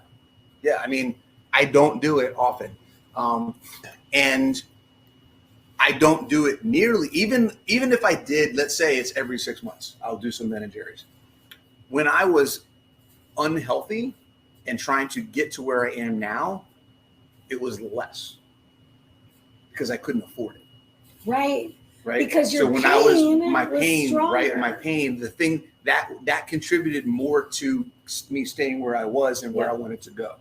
C: Yeah. I mean, I don't do it often. And I don't do it nearly, even if I did, let's say it's every 6 months, I'll do some Ben & Jerry's. When I was unhealthy and trying to get to where I am now, it was less because I couldn't afford it.
A: Right.
C: Because
A: your
C: when my pain, the thing that contributed more to me staying where I was and where I wanted to go.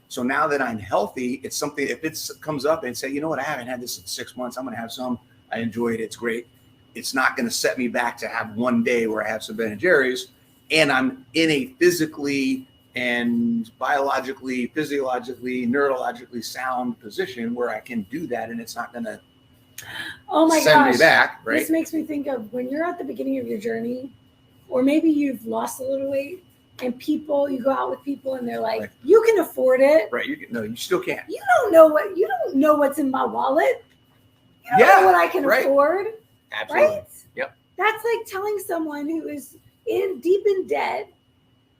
C: So now that I'm healthy, it's something, if it comes up and say, you know what, I haven't had this in 6 months, I'm going to have some. I enjoy it. It's great. It's not going to set me back to have one day where I have some Ben & Jerry's and I'm in a physically and biologically, physiologically, neurologically sound position where I can do that. And it's not going to send me back. Right.
A: This makes me think of when you're at the beginning of your journey, or maybe you've lost a little weight. And you go out with people and they're like, you can afford it.
C: Right. You still can't.
A: You don't know what's in my wallet. You don't know what I can afford.
C: Absolutely.
A: Right?
C: Yep.
A: That's like telling someone who is deep in debt,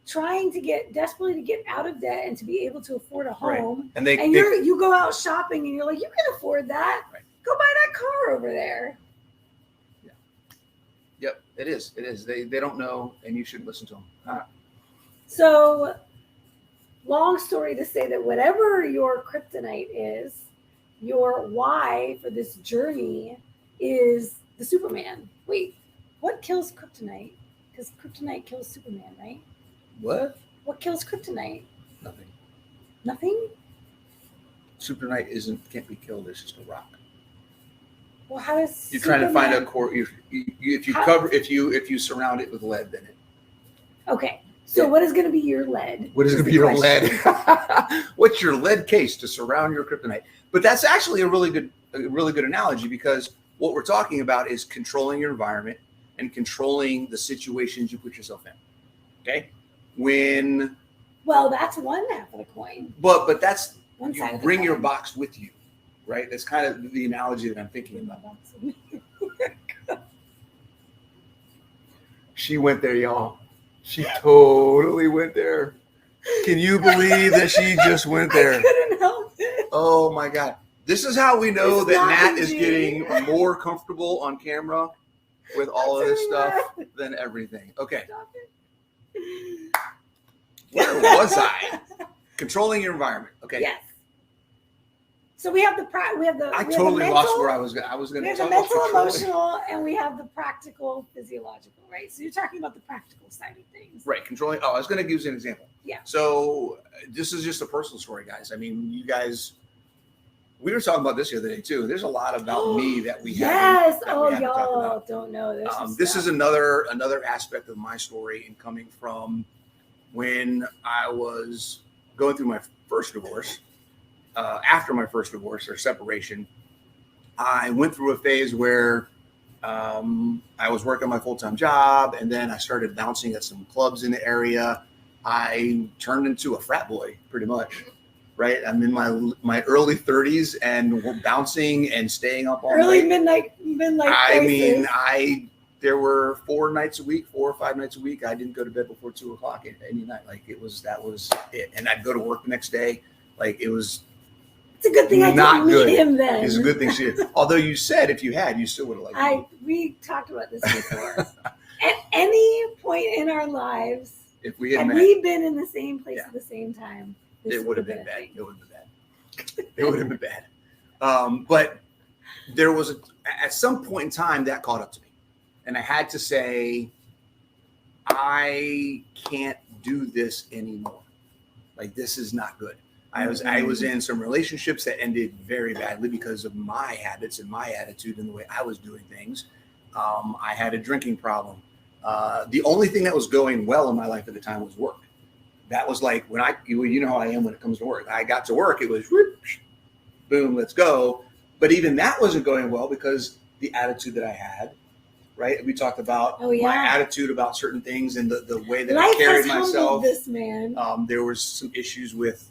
A: trying to desperately to get out of debt and to be able to afford a home.
C: Right. And
A: you go out shopping and you're like, you can afford that. Right. Go buy that car over there.
C: Yeah. It is. They don't know, and you shouldn't listen to them.
A: So, long story to say that whatever your kryptonite is, your why for this journey is the Superman. Wait, what kills kryptonite? Because kryptonite kills Superman, right?
C: What?
A: What kills kryptonite?
C: Nothing.
A: Nothing?
C: Kryptonite can't be killed. It's just a rock.
A: Well, how does
C: You're
A: Superman...
C: trying to find a core. If you surround it with lead, then it.
A: Okay, so what is going to be your lead?
C: What is going to be your lead? What's your lead case to surround your kryptonite? But that's actually a really good analogy, because what we're talking about is controlling your environment and controlling the situations you put yourself in. Okay,
A: well, that's one half of the coin.
C: But that's
A: One
C: you
A: side of the
C: bring
A: coin.
C: your box with you, right? That's kind of the analogy that I'm thinking about. She went there, y'all. She totally went there. Can you believe that she just went there?
A: I couldn't help it.
C: Oh my God. This is how we know
A: It's
C: that
A: not
C: Nat is
A: easy.
C: getting more comfortable on camera with all of this
A: I'm
C: stuff
A: doing
C: than everything. Okay.
A: Stop it.
C: Where was I? Controlling your environment. Okay.
A: Yes. So we have the
C: I totally lost where I was going.
A: We
C: to
A: have the
C: talk about
A: mental,
C: controlling.
A: emotional, and we have the practical, physiological, right? So you're talking about the practical side of things.
C: Right. Controlling. Oh, I was going to give you an example.
A: Yeah.
C: So this is just a personal story, guys. I mean, you guys, we were talking about this the other day too. There's a lot about me that we
A: Yes.
C: haven't, that we haven't talked
A: Y'all
C: about.
A: don't know this.
C: This is another aspect of my story, and coming from when I was going through my first divorce. After my first divorce or separation, I went through a phase where I was working my full-time job, and then I started bouncing at some clubs in the area. I turned into a frat boy, pretty much. Right, I'm in my early 30s and we're bouncing and staying up all
A: early
C: night.
A: midnight.
C: I
A: crisis.
C: mean, there were 4 or 5 nights a week. I didn't go to bed before 2:00 any night. Like that was it. And I'd go to work the next day. Like it was.
A: It's a good thing I
C: not
A: didn't
C: good.
A: meet him then.
C: It's a good thing she did. Although you said if you had, you still would have liked me.
A: We talked about this before. At any point in our lives,
C: If we had met,
A: we been in the same place
C: Yeah.
A: at the same time,
C: it would have been
A: a
C: bad.
A: thing.
C: It would have been bad. It would have been bad. But there was at some point in time that caught up to me, and I had to say, I can't do this anymore. Like this is not good. I was in some relationships that ended very badly because of my habits and my attitude and the way I was doing things. I had a drinking problem. The only thing that was going well in my life at the time was work. That was like when you know how I am when it comes to work. I got to work, it was whoop, boom, let's go. But even that wasn't going well because the attitude that I had, right? We talked about my attitude about certain things and the way that
A: Life
C: I carried
A: has
C: myself.
A: This man.
C: There was some issues with,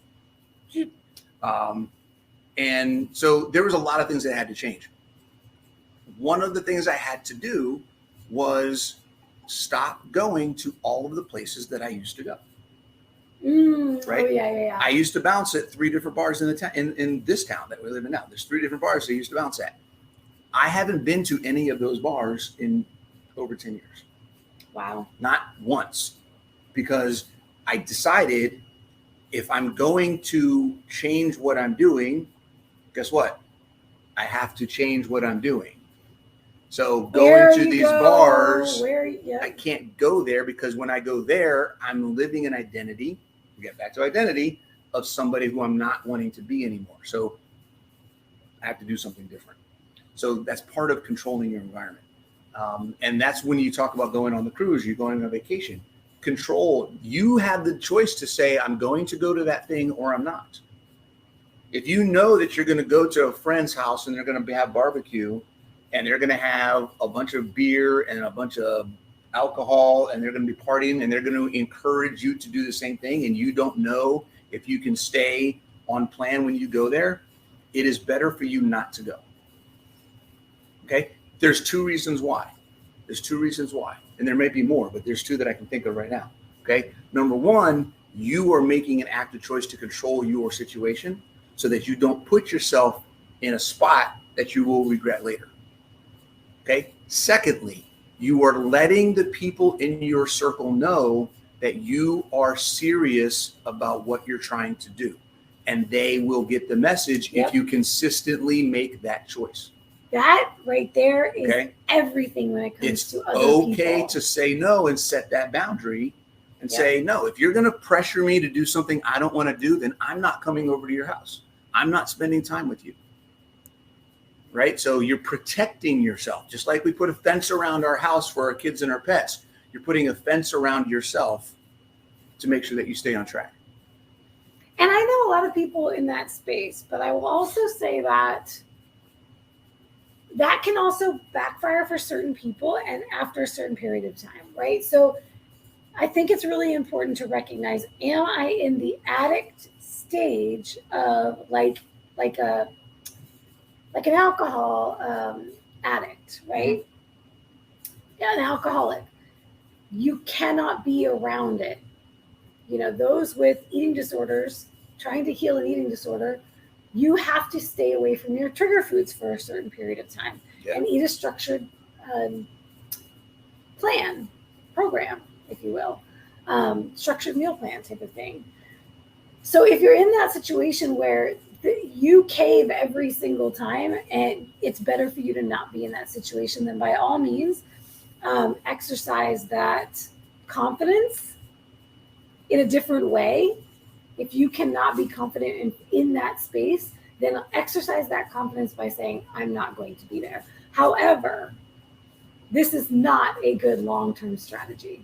C: and so there was a lot of things that had to change. One of the things I had to do was stop going to all of the places that I used to go. Right?
A: Oh, yeah.
C: I used to bounce at 3 different bars in the town, in this town that we live in now. There's 3 different bars I used to bounce at. I haven't been to any of those bars in over 10 years.
A: Wow.
C: Not once, because I decided if I'm going to change what I'm doing, guess what? I have to change what I'm doing. So going to these bars, I can't go there because when I go there, I'm living an identity. We get back to identity of somebody who I'm not wanting to be anymore. So I have to do something different. So that's part of controlling your environment. And that's when you talk about going on the cruise, you're going on vacation. Control, you have the choice to say, I'm going to go to that thing or I'm not. If you know that you're going to go to a friend's house and they're going to have barbecue and they're going to have a bunch of beer and a bunch of alcohol and they're going to be partying and they're going to encourage you to do the same thing and you don't know if you can stay on plan when you go there, it is better for you not to go. Okay? There's 2 reasons why. And there may be more, but there's 2 that I can think of right now. Okay? Number 1, you are making an active choice to control your situation so that you don't put yourself in a spot that you will regret later. Okay? Secondly, You are letting the people in your circle know that you are serious about what you're trying to do. And they will get the message if you consistently make that choice.
A: That right there is everything when it comes
C: it's
A: to other people.
C: It's okay to say no and set that boundary and say, no, if you're going to pressure me to do something I don't want to do, then I'm not coming over to your house. I'm not spending time with you. Right? So you're protecting yourself. Just like we put a fence around our house for our kids and our pets, you're putting a fence around yourself to make sure that you stay on track.
A: And I know a lot of people in that space, but I will also say that can also backfire for certain people and after a certain period of time, right? So I think it's really important to recognize, am I in the addict stage of like an alcohol addict, right? Mm-hmm. Yeah, an alcoholic. You cannot be around it. You know, those with eating disorders, trying to heal an eating disorder, you have to stay away from your trigger foods for a certain period of time and eat a structured program, if you will, structured meal plan type of thing. So if you're in that situation where you cave every single time and it's better for you to not be in that situation, then by all means, exercise that confidence in a different way. If you cannot be confident in that space, then exercise that confidence by saying, I'm not going to be there. However, this is not a good long-term strategy.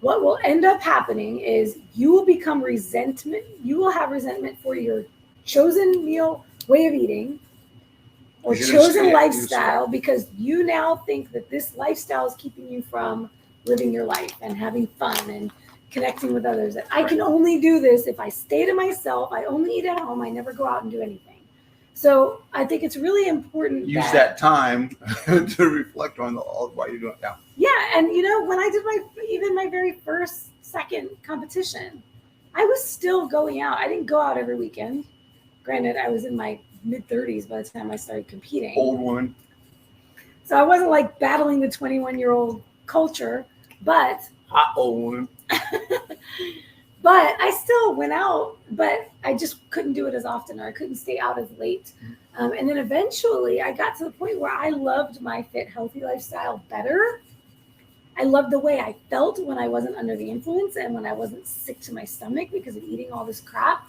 A: What will end up happening is you will become resentment. You will have resentment for your chosen meal way of eating or chosen lifestyle because you now think that this lifestyle is keeping you from living your life and having fun and connecting with others. I can only do this if I stay to myself. I only eat at home. I never go out and do anything. So I think it's really important.
C: Use that time to reflect on why you're doing it now.
A: Yeah. And you know, when I did my very second competition, I was still going out. I didn't go out every weekend. Granted, I was in my mid-30s by the time I started competing.
C: Old woman.
A: So I wasn't like battling the 21-year-old culture, but
C: hot old woman.
A: But I still went out, but I just couldn't do it as often, or I couldn't stay out as late. And then eventually I got to the point where I loved my fit, healthy lifestyle better. I loved the way I felt when I wasn't under the influence and when I wasn't sick to my stomach because of eating all this crap.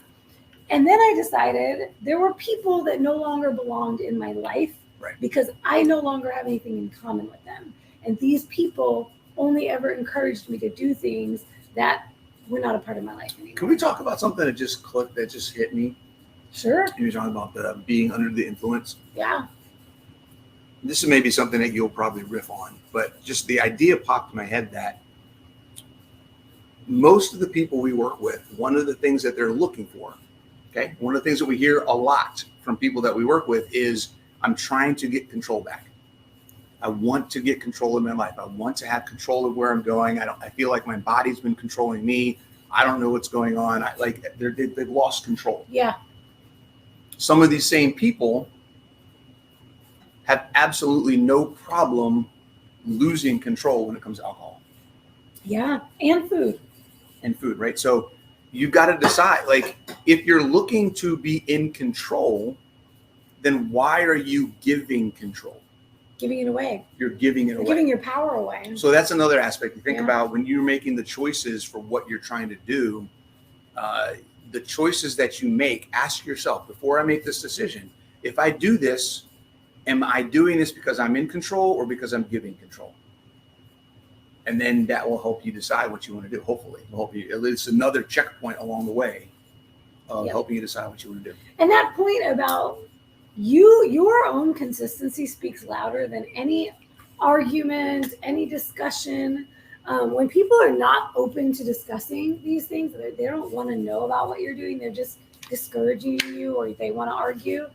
A: And then I decided there were people that no longer belonged in my life because I no longer have anything in common with them. And these people only ever encouraged me to do things that were not a part of my life anymore.
C: Can we talk about something that just clicked, that just hit me?
A: Sure.
C: You were talking about the being under the influence.
A: Yeah.
C: This is maybe something that you'll probably riff on, but just the idea popped in my head that most of the people we work with, one of the things that they're looking for, one of the things that we hear a lot from people that we work with is, I'm trying to get control back. I want to get control of my life. I want to have control of where I'm going. I feel like my body's been controlling me. I don't know what's going on. They've lost control.
A: Yeah.
C: Some of these same people have absolutely no problem losing control when it comes to alcohol.
A: Yeah. And food.
C: And food, right? So you've got to decide, like, if you're looking to be in control, then why are you giving control?
A: Giving it away.
C: You're giving it away.
A: Giving your power away.
C: So that's another aspect. You think about when you're making the choices for what you're trying to do, the choices that you make, ask yourself, before I make this decision, if I do this, am I doing this because I'm in control or because I'm giving control? And then that will help you decide what you want to do. Hopefully, it'll help you. It's another checkpoint along the way of helping you decide what you want to do.
A: And that point about your own consistency speaks louder than any argument, any discussion. When people are not open to discussing these things, they don't want to know about what you're doing. They're just discouraging you, or they want to argue.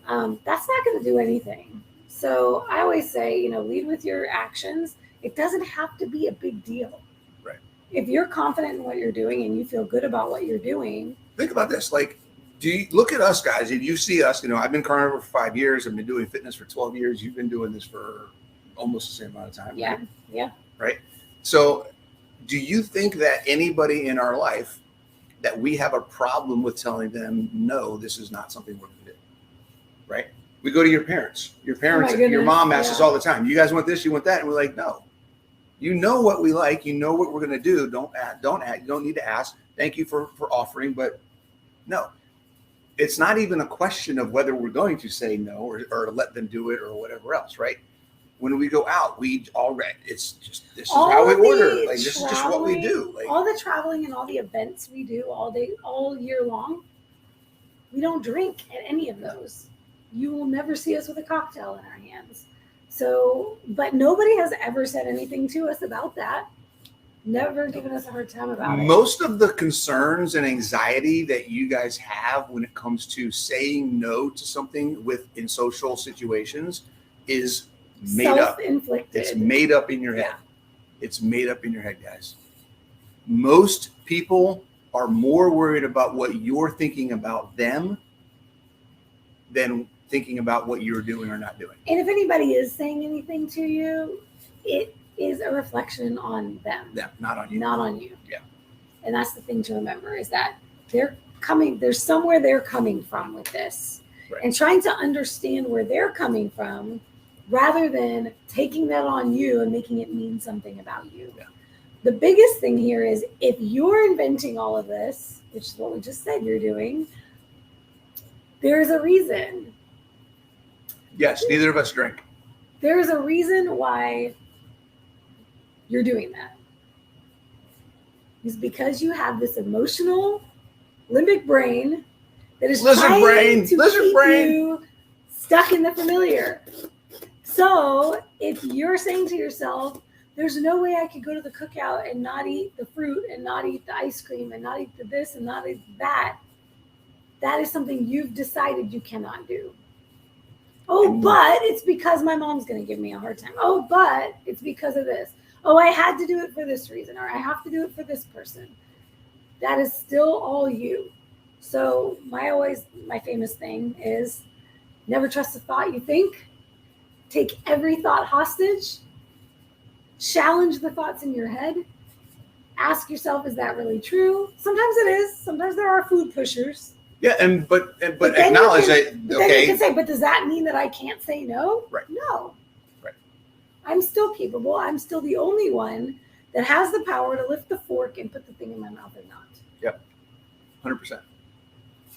A: That's not going to do anything. So I always say, lead with your actions. It doesn't have to be a big deal.
C: Right.
A: If you're confident in what you're doing and you feel good about what you're doing.
C: Think about this. Like, do you look at us guys? If you see us, I've been carnivore for 5 years. I've been doing fitness for 12 years. You've been doing this for almost the same amount of time.
A: Yeah.
C: Right?
A: Yeah.
C: Right. So do you think that anybody in our life that we have a problem with telling them, no, this is not something we're going to do? Right. We go to your parents. Your parents, your
A: goodness,
C: mom asks us
A: yeah.
C: all the time, you guys want this, you want that? And we're like, no. You know what we like. You know what we're going to do. Don't you don't need to ask. Thank you for offering, but no. It's not even a question of whether we're going to say no or let them do it or whatever else, right? When we go out, we already, it's just, this is how we order. Like, this is just what we do. Like,
A: all the traveling and all the events we do all day, all year long, we don't drink at any of those. You will never see us with a cocktail in our hands. So, but nobody has ever said anything to us about that. Never given us a hard time about it.
C: most of the concerns and anxiety that you guys have when it comes to saying no to something in social situations is made up.
A: Self-inflicted.
C: It's made up in your head.
A: Yeah.
C: It's made up in your head, guys. Most people are more worried about what you're thinking about them than thinking about what you're doing or not doing.
A: And if anybody is saying anything to you, it is a reflection on them.
C: Yeah, not on you.
A: Not on you.
C: Yeah.
A: And that's the thing to remember is that there's somewhere they're coming from with this.
C: Right.
A: And trying to understand where they're coming from rather than taking that on you and making it mean something about you.
C: Yeah.
A: The biggest thing here is if you're inventing all of this, which is what we just said you're doing, there's a reason.
C: Yes, neither of us drink.
A: There's a reason why you're doing that. It's because you have this emotional limbic brain that is trying to keep you stuck in the familiar. So if you're saying to yourself, there's no way I could go to the cookout and not eat the fruit and not eat the ice cream and not eat the this and not eat that, that is something you've decided you cannot do. Oh, but it's because my mom's going to give me a hard time. Oh, but it's because of this. Oh, I had to do it for this reason, or I have to do it for this person. That is still all you. So my famous thing is never trust a thought you think. Take every thought hostage. Challenge the thoughts in your head. Ask yourself, is that really true? Sometimes it is. Sometimes there are food pushers.
C: Yeah, but acknowledge that.
A: Then you can say, but does that mean that I can't say no?
C: Right.
A: No.
C: Right.
A: I'm still capable. I'm still the only one that has the power to lift the fork and put the thing in my mouth or not.
C: Yep. 100%.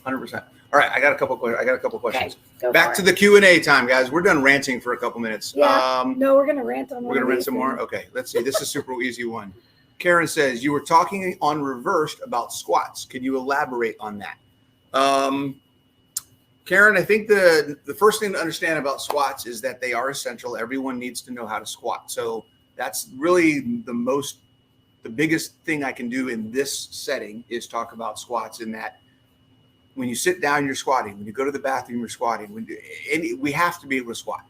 C: 100%. All right, I got a couple questions.
A: Okay,
C: Back to the Q&A time, guys. We're done ranting for a couple minutes.
A: Yeah. No, we're gonna rant on.
C: We're gonna rant some more. Okay, let's see. This is a super easy one. Karen says you were talking on reversed about squats. Can you elaborate on that? Karen, I think the first thing to understand about squats is that they are essential. Everyone needs to know how to squat. So that's really the biggest thing I can do in this setting is talk about squats, in that when you sit down, you're squatting. When you go to the bathroom, you're squatting. We have to be able to squat.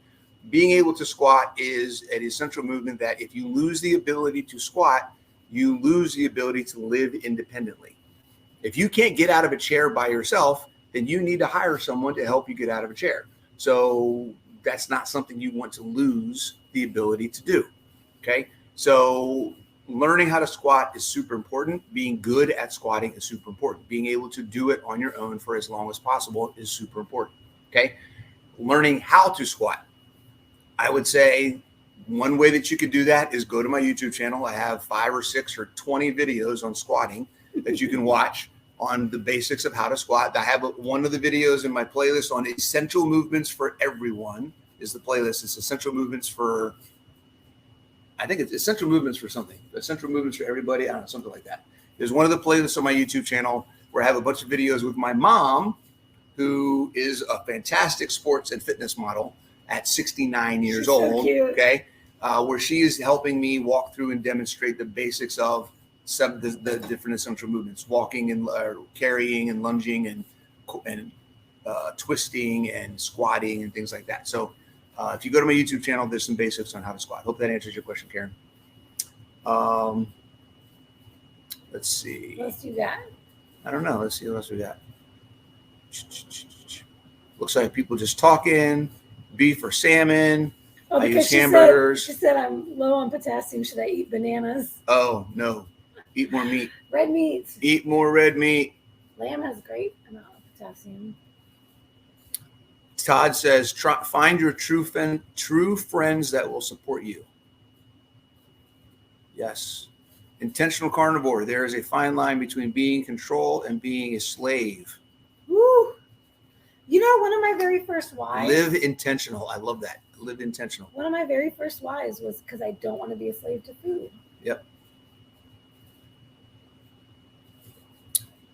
C: Being able to squat is an essential movement that if you lose the ability to squat, you lose the ability to live independently. If you can't get out of a chair by yourself, then you need to hire someone to help you get out of a chair. So that's not something you want to lose the ability to do. Okay. So learning how to squat is super important. Being good at squatting is super important. Being able to do it on your own for as long as possible is super important. Okay. Learning how to squat. I would say one way that you could do that is go to my YouTube channel. I have 5 or 6 or 20 videos on squatting that you can watch on the basics of how to squat. I have one of the videos in my playlist on essential movements for everyone is the playlist. It's essential movements for, I think it's essential movements for something. Essential movements for everybody. I don't know, something like that. There's one of the playlists on my YouTube channel where I have a bunch of videos with my mom, who is a fantastic sports and fitness model at 69 years old.
A: So
C: okay. Where she is helping me walk through and demonstrate the basics of some the different essential movements, walking and carrying and lunging and twisting and squatting and things like that. So if you go to my YouTube channel, there's some basics on how to squat. Hope that answers your question, Karen. Let's see.
A: Let's do that.
C: I don't know. Let's see what else we got. Looks like people just talking. Beef or salmon.
A: Oh,
B: I
A: because
B: use hamburgers.
A: she said I'm low on potassium. Should I eat bananas?
C: Oh no, eat more meat.
A: Red meat.
C: Eat more red meat.
A: Lamb has great amount of potassium.
C: Todd says, find your true friends that will support you. Yes. Intentional carnivore. There is a fine line between being in control and being a slave.
A: Woo! You know, one of my very first whys.
C: Live intentional. I love that. Live intentional.
A: One of my very first whys was because I don't want to be a slave to food.
C: Yep.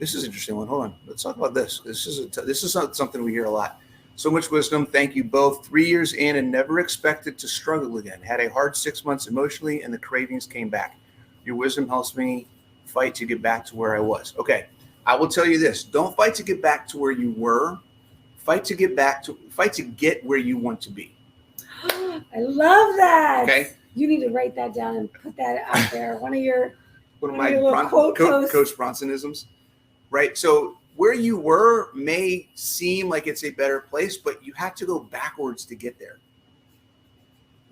C: This is an interesting one. Hold on. Let's talk about this. This is something we hear a lot. So much wisdom. Thank you both. 3 years in and never expected to struggle again. Had a hard 6 months emotionally and the cravings came back. Your wisdom helps me fight to get back to where I was. Okay. I will tell you this. Don't fight to get back to where you were. Fight to get where you want to be.
A: I love that.
C: Okay.
A: You need to write that down and put that out there. One of
C: my
A: little
C: Coach Bronsonisms. Right. So where you were may seem like it's a better place, but you have to go backwards to get there.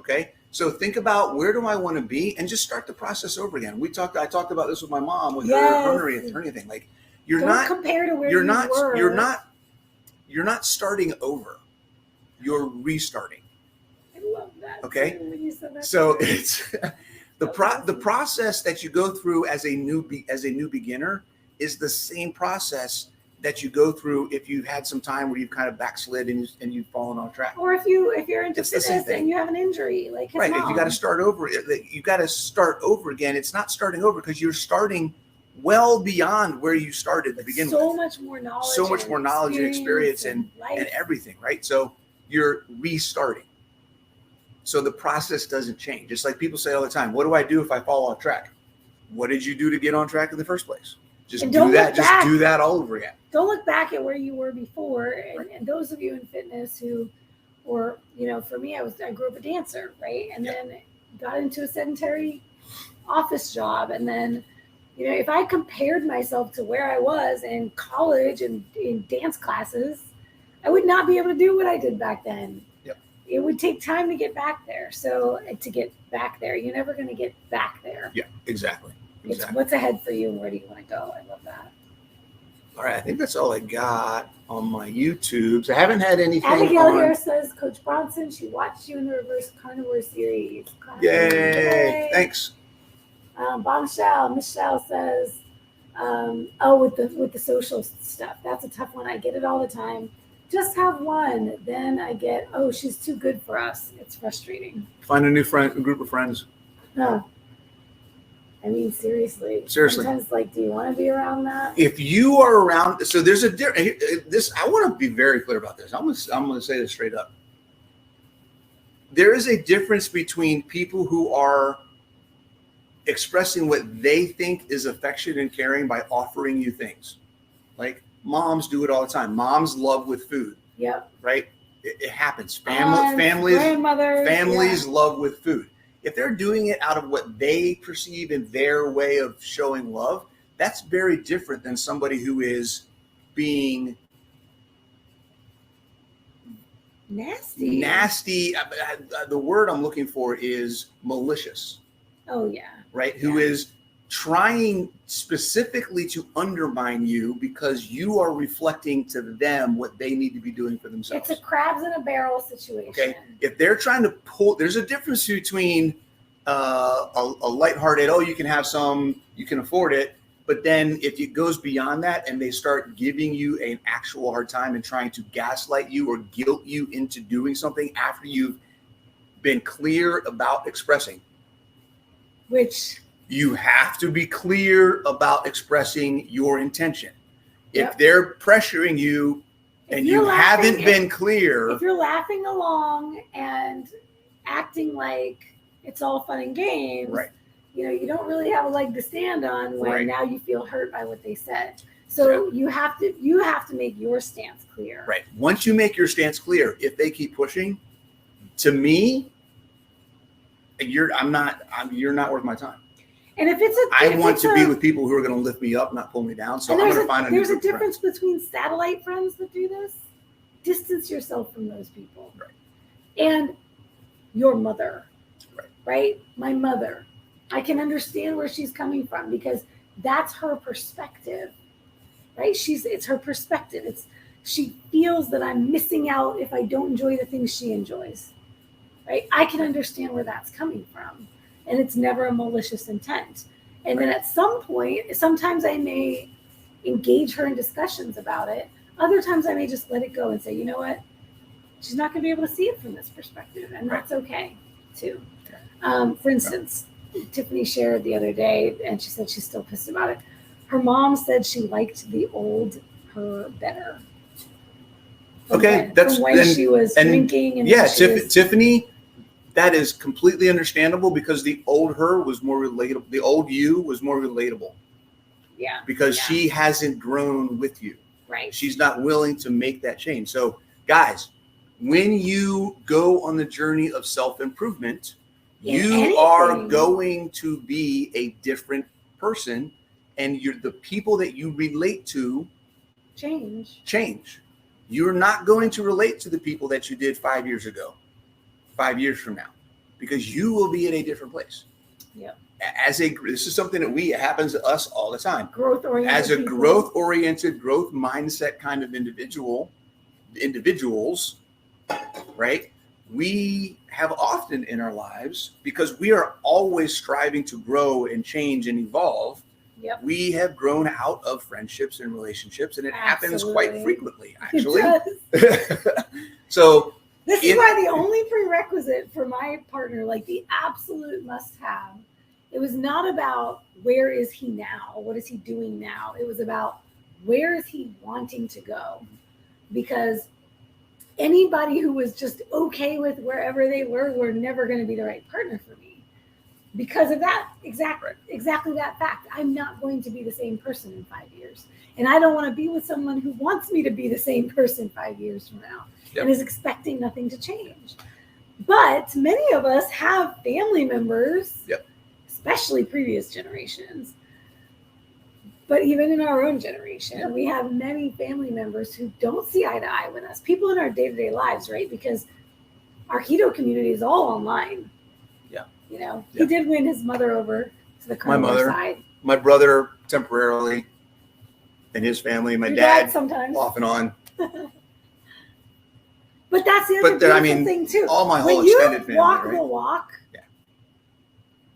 C: Okay. So think about, where do I want to be, and just start the process over again. I talked about this with my mom with her attorney thing. Like,
A: don't compare to where you were.
C: You're not starting over. You're restarting.
A: I love that.
C: Okay.
A: When you said that.
C: So it's the process that you go through as a new beginner is the same process that you go through if you've had some time where you've kind of backslid and you've fallen off track.
A: Or if you're into fitness and you have an injury, like his mom.
C: If you got to start over, you got to start over again. It's not starting over because you're starting well beyond where you started to begin with.
A: So much more knowledge and
C: experience and everything, right? So you're restarting. So the process doesn't change. It's like people say all the time, what do I do if I fall off track? What did you do to get on track in the first place? Just do that. Just do that all over again.
A: Don't look back at where you were before. And those of you in fitness who, or, for me, I grew up a dancer, right? And then got into a sedentary office job. And then, if I compared myself to where I was in college and in dance classes, I would not be able to do what I did back then.
C: Yep.
A: It would take time to get back there. So to get back there, you're never going to get back there.
C: Yeah, exactly.
A: It's what's ahead for you and where do you want to go. I love that.
C: All right, I think that's all I got on my YouTubes. I haven't had anything.
A: Abigail here says, Coach Bronson, she watched you in the Reverse Carnivore series.
C: Yay! Thanks.
A: Bombshell Michelle says, with the social stuff, that's a tough one. I get it all the time. Just have one, then I get, she's too good for us. It's frustrating.
C: Find a new group of friends.
A: Huh. I mean, seriously. Sometimes, do you want to be around that?
C: If you are around, so there's a this. I want to be very clear about this. I'm going to say this straight up. There is a difference between people who are expressing what they think is affection and caring by offering you things. Like moms do it all the time. Moms love with food. Yep. Right? It happens. Families love with food. If they're doing it out of what they perceive in their way of showing love, that's very different than somebody who is being nasty. The word I'm looking for is malicious.
A: Oh, yeah.
C: Right? Yeah. Who is trying specifically to undermine you because you are reflecting to them what they need to be doing for themselves.
A: It's a crabs in a barrel situation.
C: Okay. If they're trying to pull, there's a difference between a lighthearted, you can have some, you can afford it. But then if it goes beyond that and they start giving you an actual hard time and trying to gaslight you or guilt you into doing something after you've been clear about expressing.
A: Which
C: you have to be clear about expressing your intention. Yep. If they're pressuring you and you haven't been clear.
A: If you're laughing along and acting like it's all fun and games,
C: right.
A: You don't really have a leg to stand on when now you feel hurt by what they said. So you have to make your stance clear.
C: Right. Once you make your stance clear, if they keep pushing, to me, you're not worth my time.
A: And if it's
C: I want to be with people who are going to lift me up, not pull me down. So I'm going to find a new
A: There's a difference between satellite friends that do this. Distance yourself from those people.
C: Right.
A: And your mother,
C: Right.
A: right? My mother. I can understand where she's coming from because that's her perspective, right? It's her perspective. She feels that I'm missing out if I don't enjoy the things she enjoys, right? I can understand where that's coming from, and it's never a malicious intent. And then at some point, sometimes I may engage her in discussions about it. Other times I may just let it go and say, you know what? She's not going to be able to see it from this perspective, and that's okay too. For instance, Tiffany shared the other day, and she said she's still pissed about it. Her mom said she liked the old her better.
C: Okay,
A: from when she was drinking. And
C: yeah, Tiffany, that is completely understandable because the old her was more relatable. The old you was more relatable.
A: Yeah.
C: Because she hasn't grown with you.
A: Right.
C: She's not willing to make that change. So, guys, when you go on the journey of self-improvement, you are going to be a different person, and the people that you relate to change. You're not going to relate to the people that you did 5 years ago, 5 years from now, because you will be in a different place.
A: Yeah.
C: This is something that happens to us all the time.
A: Growth-oriented.
C: As a growth-oriented, growth mindset kind of individuals, right? We have often in our lives, because we are always striving to grow and change and evolve.
A: Yep.
C: We have grown out of friendships and relationships, and it happens quite frequently, actually.
A: It does.
C: So
A: this is why the only prerequisite for my partner, like the absolute must-have, it was not about where is he now, what is he doing now. It was about where is he wanting to go, because anybody who was just okay with wherever they were never going to be the right partner for me. Because of that exactly that fact. I'm not going to be the same person in 5 years. And I don't want to be with someone who wants me to be the same person 5 years from now. Yep. And is expecting nothing to change. But many of us have family members,
C: yep,
A: especially previous generations, but even in our own generation, we have many family members who don't see eye to eye with us. People in our day-to-day lives, right? Because our keto community is all online.
C: Yeah.
A: You know, he did win his mother over to the carnivore side.
C: My brother temporarily, and his family. My dad sometimes off and on.
A: But that's the other beautiful thing too.
C: All my whole extended family.
A: When you walk the walk,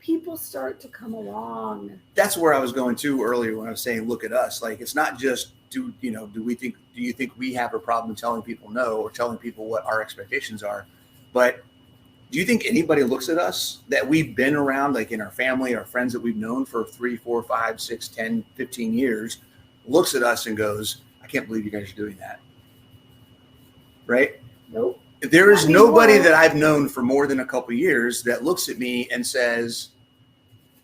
A: people start to come along.
C: That's where I was going to earlier when I was saying, look at us. Like, it's not just do you think we have a problem telling people no or telling people what our expectations are, but do you think anybody looks at us that we've been around, like in our family, our friends that we've known for 3, 4, 5, 6, 10, 15 years, looks at us and goes, I can't believe you guys are doing that. Right?
A: Nope.
C: There is nobody that I've known for more than a couple of years that looks at me and says,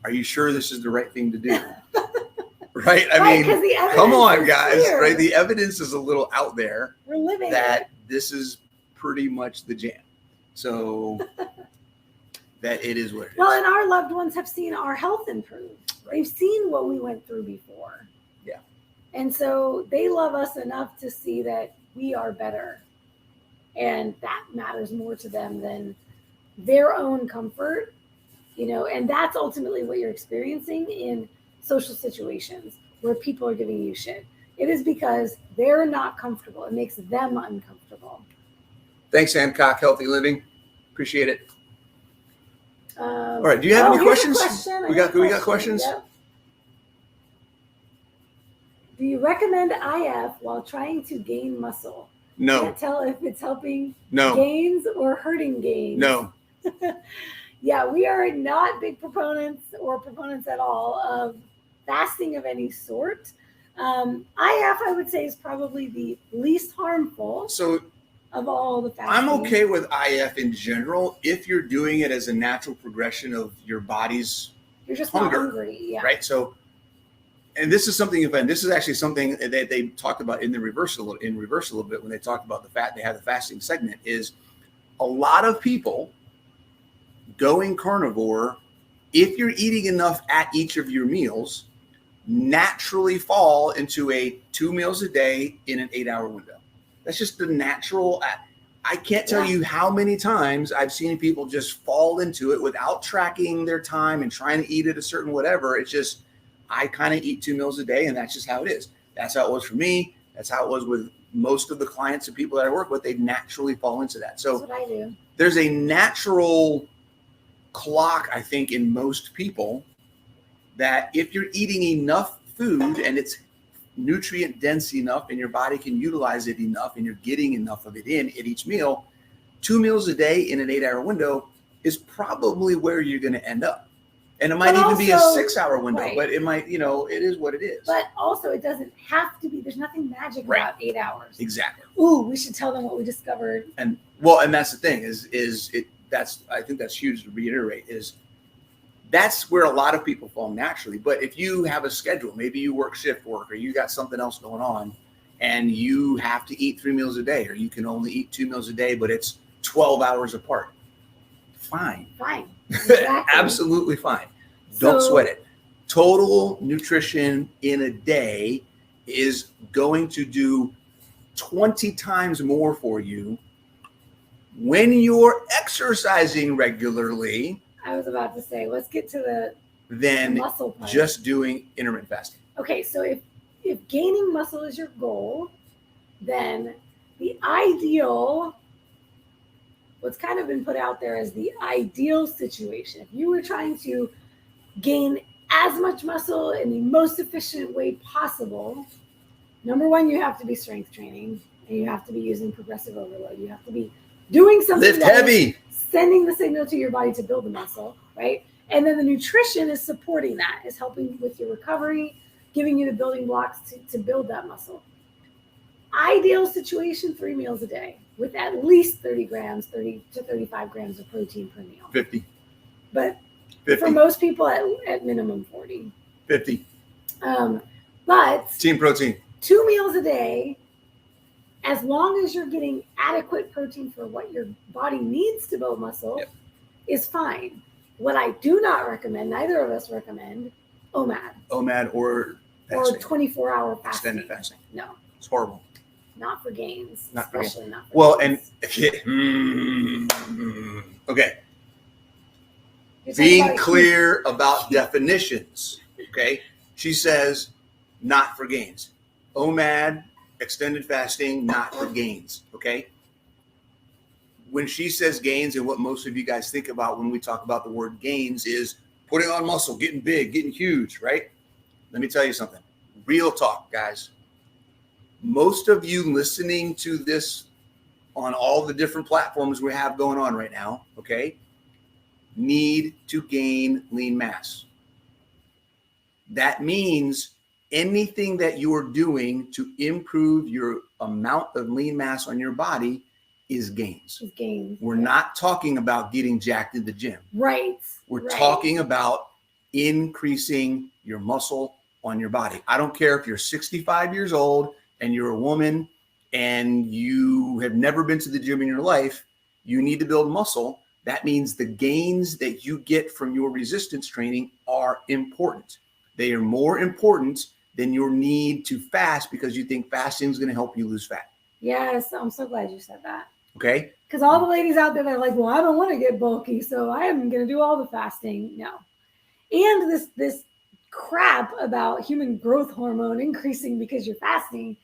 C: are you sure this is the right thing to do? Right? I mean, come on, guys. Clear. Right? The evidence is a little out there.
A: We're living
C: that this is pretty much the jam. So that it is what it is.
A: Well, and our loved ones have seen our health improve. Right. They've seen what we went through before.
C: Yeah.
A: And so they love us enough to see that we are better. And that matters more to them than their own comfort, and that's ultimately what you're experiencing in social situations where people are giving you shit. It is because they're not comfortable. It makes them uncomfortable.
C: Thanks, Hancock Healthy Living. Appreciate it. All right. Do you have any questions? We got questions?
A: Yep. Do you recommend IF while trying to gain muscle?
C: No.
A: Can't tell if it's helping
C: gains
A: or hurting gains.
C: No.
A: Yeah, we are not big proponents at all of fasting of any sort. IF, I would say, is probably the least harmful of all the fasting.
C: I'm okay with IF in general if you're doing it as a natural progression of your body's
A: You're just
C: hunger,
A: not hungry. Yeah.
C: Right? So, and this is actually something that they talked about in reverse a little bit when they talked about they had the fasting segment, is a lot of people going carnivore, if you're eating enough at each of your meals, naturally fall into 2 meals a day in an 8-hour window. That's just the natural. I can't tell you how many times I've seen people just fall into it without tracking their time and trying to eat at a certain whatever. It's just, I kind of eat 2 meals a day, and that's just how it is. That's how it was for me. That's how it was with most of the clients and people that I work with. They naturally fall into that. So
A: that's what I do.
C: There's a natural clock, I think, in most people that if you're eating enough food and it's nutrient dense enough and your body can utilize it enough and you're getting enough of it in at each meal, 2 meals a day in an 8-hour window is probably where you're going to end up. And it might even be a 6-hour window, right. But it might, it is what it is.
A: But also it doesn't have to be, there's nothing magic about 8 hours.
C: Exactly.
A: Ooh, we should tell them what we discovered.
C: And that's the thing I think that's huge to reiterate is that's where a lot of people fall naturally. But if you have a schedule, maybe you work shift work or you got something else going on and you have to eat 3 meals a day, or you can only eat 2 meals a day, but it's 12 hours apart. Fine.
A: Exactly.
C: Absolutely fine. Don't sweat it. Total nutrition in a day is going to do 20 times more for you when you're exercising regularly.
A: I was about to say, let's get to
C: the
A: muscle part.
C: Just doing intermittent fasting.
A: Okay, so if gaining muscle is your goal, then the ideal, what's kind of been put out there as the ideal situation, if you were trying to gain as much muscle in the most efficient way possible, number one, you have to be strength training and you have to be using progressive overload. You have to be doing something
C: lift heavy,
A: sending the signal to your body to build the muscle, right? And then the nutrition is supporting that, is helping with your recovery, giving you the building blocks to build that muscle. Ideal situation, 3 meals a day with at least 30 to 35 grams of protein per meal.
C: 50.
A: But
C: 50.
A: For most people, at minimum 40.
C: 50.
A: But
C: team protein.
A: 2 meals a day, as long as you're getting adequate protein for what your body needs to build muscle, is fine. What I do not recommend, neither of us recommend, OMAD.
C: OMAD or fasting.
A: Or 24-hour fasting.
C: Extended fasting.
A: No.
C: It's horrible.
A: Not for gains.
C: Not
A: especially not for
C: well,
A: gains.
C: Okay. Being clear about definitions. Okay. She says not for gains. OMAD, extended fasting, not for gains. Okay. When she says gains, and what most of you guys think about when we talk about the word gains is putting on muscle, getting big, getting huge, right? Let me tell you something. Real talk, guys. Most of you listening to this on all the different platforms we have going on right now, okay, need to gain lean mass. That means anything that you're doing to improve your amount of lean mass on your body is gains. We're not talking about getting jacked in the gym.
A: Right.
C: We're talking about increasing your muscle on your body. I don't care if you're 65 years old and you're a woman and you have never been to the gym in your life, you need to build muscle. That means the gains that you get from your resistance training are important. They are more important than your need to fast because you think fasting is going to help you lose fat.
A: Yes, I'm so glad you said that.
C: Okay.
A: Because all the ladies out there that are like, well, I don't want to get bulky, so I am going to do all the fasting. No. And this crap about human growth hormone increasing because you're fasting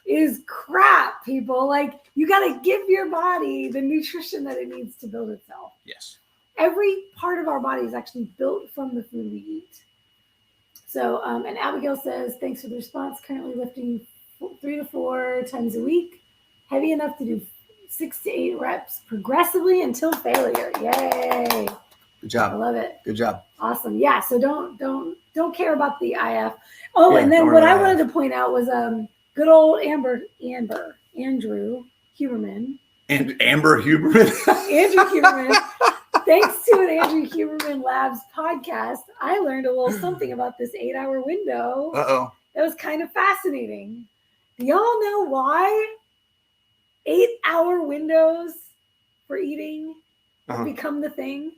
A: is crap, people. Like, you got to give your body the nutrition that it needs to build itself.
C: Yes.
A: Every part of our body is actually built from the food we eat. So, and Abigail says, thanks for the response. Currently lifting 3 to 4 times a week. Heavy enough to do 6 to 8 reps progressively until failure. Yay.
C: Good job.
A: I love it.
C: Good job.
A: Awesome. Yeah. So don't care about the IF. Oh, yeah, and then what I wanted to point out was good old Andrew Huberman.
C: And Amber Huberman.
A: Andrew Huberman. Thanks to an Andrew Huberman Labs podcast, I learned a little something about this 8-hour window.
C: Uh-oh.
A: That was kind of fascinating. Do y'all know why 8-hour windows for eating have become the thing?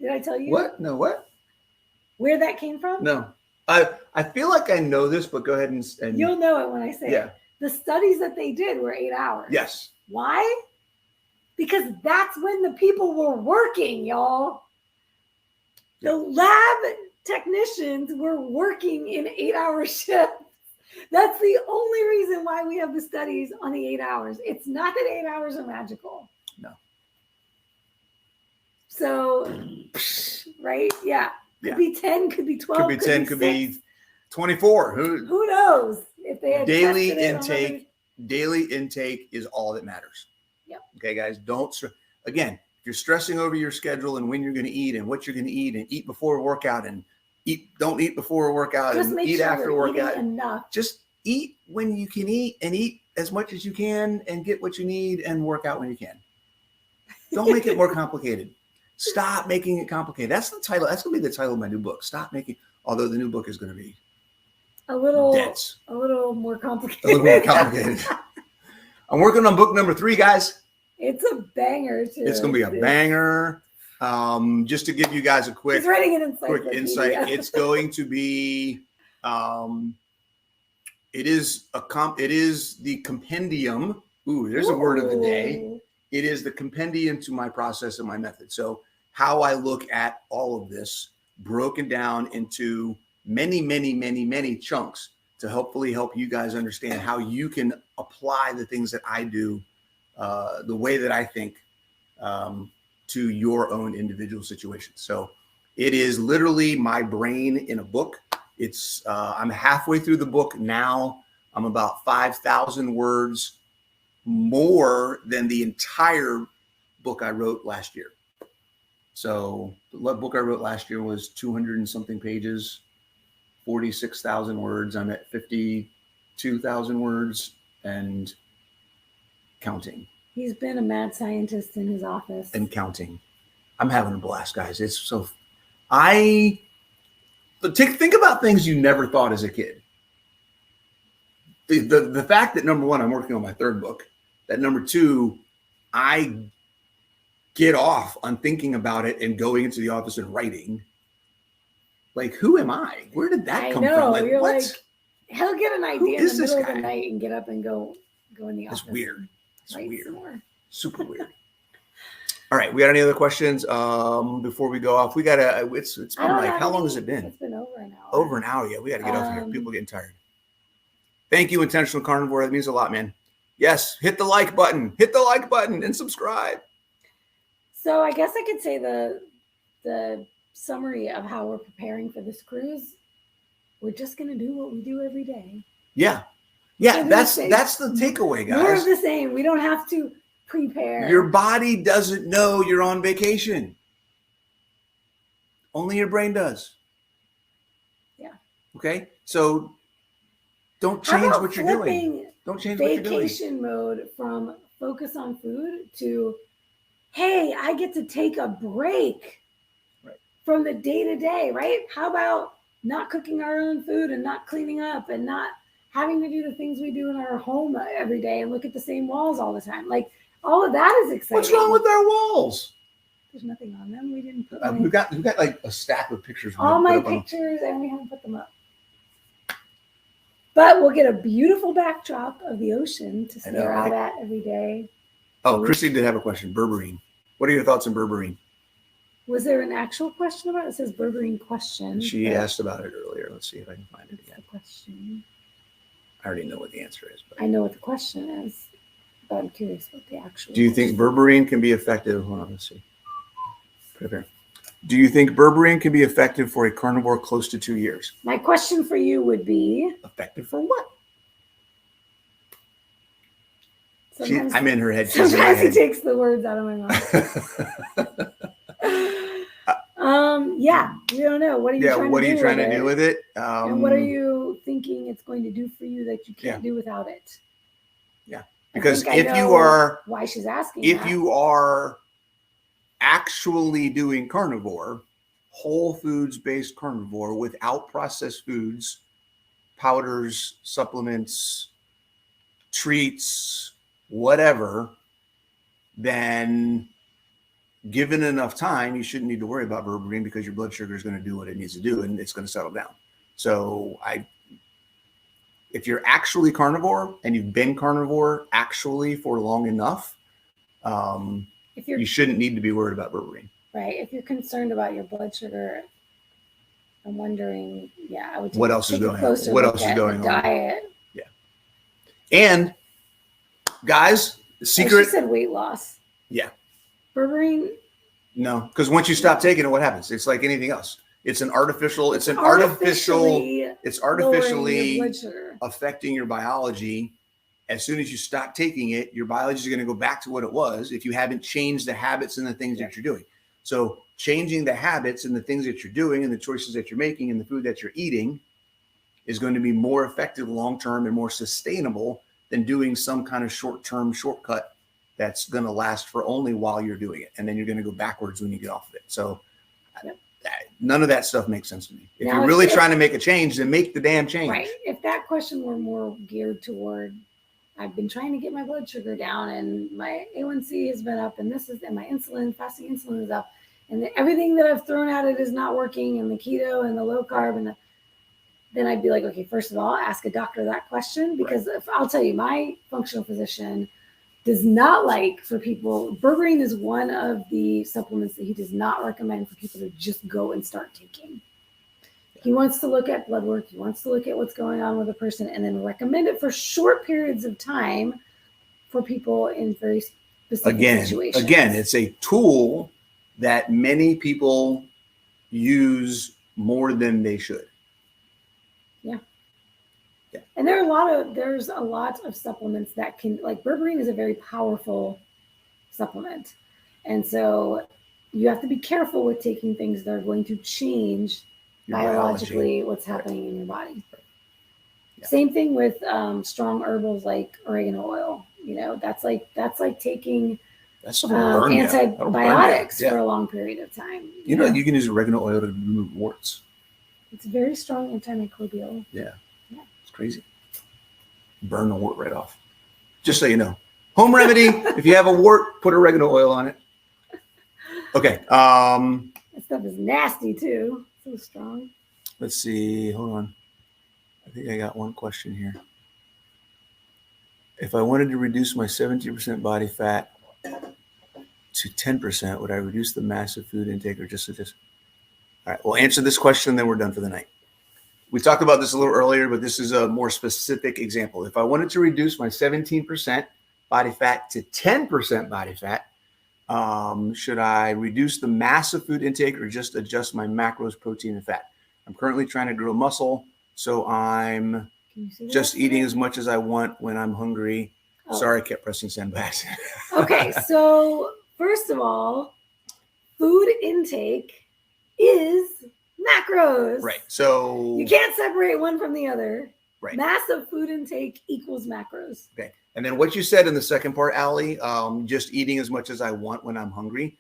A: Did I tell you?
C: What? No, what?
A: Where that came from?
C: No. I feel like I know this, but go ahead and
A: you'll know it when I say
C: it.
A: The studies that they did were 8 hours.
C: Yes.
A: Why? because that's when the people were working, y'all. The lab technicians were working in 8-hour shifts. That's the only reason why we have the studies on the 8 hours. It's not that 8 hours are magical.
C: No.
A: So, right? Yeah. Could be 10, could be 12,
C: Could be 10, could be 24.
A: Who knows if they had
C: daily
A: tested it
C: intake? Daily intake is all that matters.
A: Yep.
C: Okay, guys. Again, if you're stressing over your schedule and when you're going to eat and what you're going to eat and eat before a workout and don't eat before a workout
A: just
C: and
A: make
C: eat
A: sure
C: after a
A: you're
C: workout.
A: eating enough.
C: Just eat when you can eat and eat as much as you can and get what you need and work out when you can. Don't make it more complicated. Stop making it complicated. That's the title. That's going to be the title of my new book. Stop making, although the new book is going to be
A: a little
C: dense.
A: A little more complicated.
C: A little more complicated. I'm working on book number 3, guys.
A: It's a banger too.
C: It's going to be a banger. Just to give you guys a quick insight, it's going to be it is the compendium. Ooh, there's a word of the day. It is the compendium to my process and my method. So how I look at all of this broken down into many chunks to hopefully help you guys understand how you can apply the things that I do the way that I think to your own individual situation. So it is literally my brain in a book. It's I'm halfway through the book now. I'm about 5,000 words more than the entire book I wrote last year. So the book I wrote last year was 200 and something pages, 46,000 words. I'm at 52,000 words and counting.
A: He's been a mad scientist in his office.
C: And counting. I'm having a blast, guys. It's so think about things you never thought as a kid. The fact that number 1, I'm working on my 3rd book, that number 2, I get off on thinking about it and going into the office and writing. Like, who am I? Where did that come from? Like,
A: you're
C: what?
A: Like, he'll get an idea in the middle of the night and get up and go in the office.
C: It's weird. It's weird. Super weird.
B: All right, we got any other questions before we go off? We got to. It's been like, how long has it been?
A: It's been over an hour.
C: Over an hour, yeah. We got to get off here. People are getting tired. Thank you, Intentional Carnivore. That means a lot, man. Yes, hit the like button. Hit the like button and subscribe.
A: So I guess I could say the summary of how we're preparing for this cruise. We're just gonna do what we do every day.
C: Yeah. That's the takeaway, guys.
A: More of the same. We don't have to prepare.
C: Your body doesn't know you're on vacation. Only your brain does.
A: Yeah.
C: Okay. So don't change what you're doing. Don't change what you're doing.
A: Vacation mode from focus on food to, hey, I get to take a break from the day-to-day, right? How about not cooking our own food and not cleaning up and not having to do the things we do in our home every day and look at the same walls all the time? Like, all of that is exciting.
C: What's wrong with our walls?
A: There's nothing on them. We didn't put
C: we've got like a stack of pictures.
A: All my pictures, and we haven't put them up. But we'll get a beautiful backdrop of the ocean to stare out at every day.
C: Oh, Christine did have a question. Berberine. What are your thoughts on berberine?
A: Was there an actual question about it? It says berberine question.
C: She asked about it earlier. Let's see if I can find it again.
A: The question.
C: I already know what the answer is.
A: But I know what the question is, but I'm curious what the actual.
C: Do you think berberine can be effective? Hold on, let's see. Put it there. Do you think berberine can be effective for a carnivore close to 2 years?
A: My question for you would be,
C: effective for what?
A: I'm
C: in her head.
A: Sometimes he takes the words out of my mouth. Yeah, we don't know. What are you trying to do with it? And what are you thinking it's going to do for you that you can't do without it?
C: Yeah, because why she's asking, if you are actually doing carnivore, whole foods based carnivore without processed foods, powders, supplements, treats, whatever, then given enough time, you shouldn't need to worry about berberine because your blood sugar is going to do what it needs to do and it's going to settle down. So if you're actually carnivore and you've been carnivore actually for long enough,
A: If you're
C: you shouldn't need to be worried about berberine.
A: right, if you're concerned about your blood sugar, I'm wondering, yeah, I would
C: What else is
A: take a
C: going on?
A: closer
C: What
A: look
C: else is
A: at
C: going
A: the
C: on?
A: diet.
C: And guys, the
A: Oh,
C: secret.
A: she said weight loss.
C: Yeah.
A: Berberine.
C: No, because once you stop taking it, what happens? It's like anything else. It's artificially
A: lowering your blood sugar.
C: affecting your biology. As soon as you stop taking it, your biology is going to go back to what it was if you haven't changed the habits and the things that you're doing. So changing the habits and the things that you're doing and the choices that you're making and the food that you're eating is going to be more effective long-term and more sustainable than doing some kind of short-term shortcut that's going to last for only while you're doing it. And then you're going to go backwards when you get off of it. So none of that stuff makes sense to me. If you're really trying to make a change, then make the damn change.
A: Right. If that question were more geared toward, I've been trying to get my blood sugar down and my A1C has been up and my fasting insulin is up and everything that I've thrown at it is not working and the keto and the low carb then I'd be like, okay, first of all, ask a doctor that question because I'll tell you, my functional physician does not like for people. Berberine is one of the supplements that he does not recommend for people to just go and start taking. He wants to look at blood work. He wants to look at what's going on with a person and then recommend it for short periods of time for people in very specific situations.
C: Again, it's a tool that many people use more than they should.
A: Yeah. And there's a lot of supplements that can, like berberine is a very powerful supplement. And so you have to be careful with taking things that are going to change biologically what's happening in your body. Yeah. Same thing with strong herbals like oregano oil. That's like taking antibiotics for a long period of time.
C: You know, you can use oregano oil to remove warts.
A: It's very strong antimicrobial.
C: Yeah. It's crazy. Burn the wart right off. Just so you know. Home remedy, if you have a wart, put oregano oil on it. Okay.
A: That stuff is nasty too. So strong.
C: Let's see. Hold on. I think I got one question here. If I wanted to reduce my 70% body fat to 10%, would I reduce the massive food intake or just? All right, we'll answer this question, then we're done for the night. We talked about this a little earlier, but this is a more specific example. If I wanted to reduce my 17% body fat to 10% body fat, should I reduce the massive food intake or just adjust my macros, protein, and fat? I'm currently trying to grow muscle, so I'm just eating as much as I want when I'm hungry. Oh. Sorry, I kept pressing send back.
A: Okay, so first of all, food intake is macros.
C: Right. So
A: you can't separate one from the other.
C: Right.
A: Massive food intake equals macros.
C: Okay. And then what you said in the second part, Allie, just eating as much as I want when I'm hungry.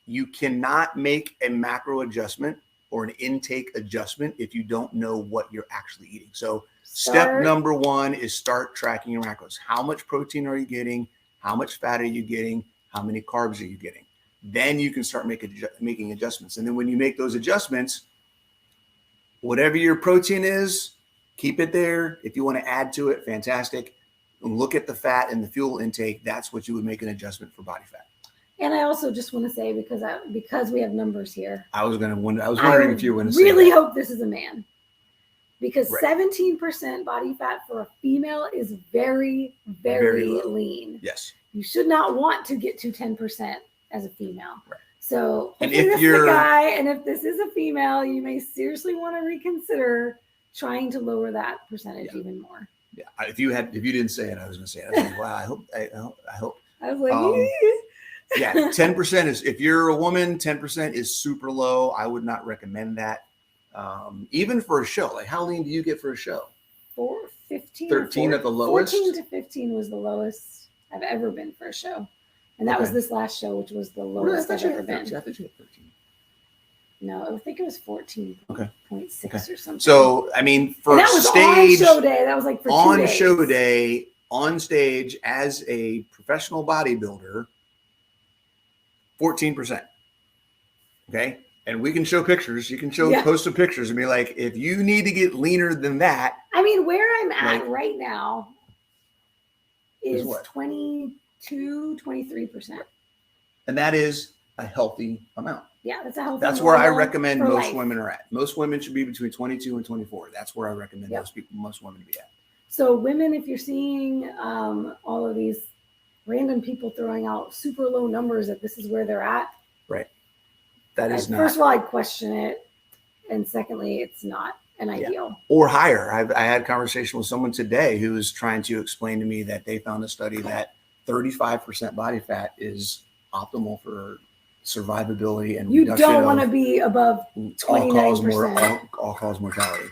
C: You cannot make a macro adjustment or an intake adjustment if you don't know what you're actually eating. So step number one is start tracking your macros. How much protein are you getting? How much fat are you getting? How many carbs are you getting? Then you can start making adjustments. And then when you make those adjustments, whatever your protein is, keep it there. If you want to add to it, fantastic. And look at the fat and the fuel intake. That's what you would make an adjustment for body fat.
A: And I also just want to say, because we have numbers here.
C: I was wondering if you were going to say
A: really hope this is a man. Because 17% body fat for a female is very, very lean.
C: Yes.
A: You should not want to get to 10% as a female.
C: Right.
A: So hopefully this is a guy, and if this is a female, you may seriously want to reconsider trying to lower that percentage even more.
C: Yeah. If you didn't say it, I was going to say it. I was like, wow, I hope.
A: I was like,
C: yeah, 10% is, if you're a woman, 10% is super low. I would not recommend that. Even for a show, like how lean do you get for a show?
A: 15.
C: 13 at the lowest?
A: 14 to 15 was the lowest I've ever been for a show. And that was this last show, which was the lowest I've ever been.
C: I thought you had 13.
A: No, I think it was 14.6 or something.
C: So, I mean, for
A: that was
C: stage,
A: on show day. That was like for 2 days.
C: On show day, on stage as a professional bodybuilder, 14%. Okay. And we can show pictures. You can post some pictures and be like, if you need to get leaner than that.
A: I mean, where I'm at right now is 22 23%.
C: And that is a healthy amount.
A: Yeah, that's a healthy.
C: That's where I
A: normal
C: recommend
A: for
C: most
A: life.
C: women are at. Most women should be between 22 and 24. That's where I recommend
A: Yep.
C: most women to be at.
A: So women, if you're seeing all of these random people throwing out super low numbers that this is where they're at,
C: Right. That is not.
A: First of all, I'd question it, and secondly, it's not an
C: Yeah.
A: ideal.
C: Or higher. I had a conversation with someone today who was trying to explain to me that they found a study that 35% body fat is optimal for survivability and
A: You
C: reduction
A: don't want to
C: of
A: be above 29%.
C: all cause mortality.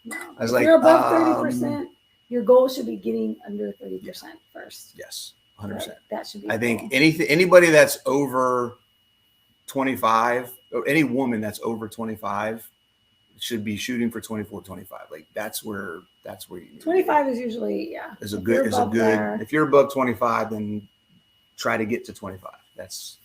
A: No.
C: I was
A: If
C: like,
A: you're above 30%, your goal should be getting under 30% first.
C: Yes, 100%.
A: That should be.
C: I
A: the
C: think
A: goal.
C: anybody that's over 25, or any woman that's over 25, should be shooting for 24, 25. Like that's where you need
A: 25 is usually
C: is a good.
A: there.
C: If you're above 25, then try to get to 25.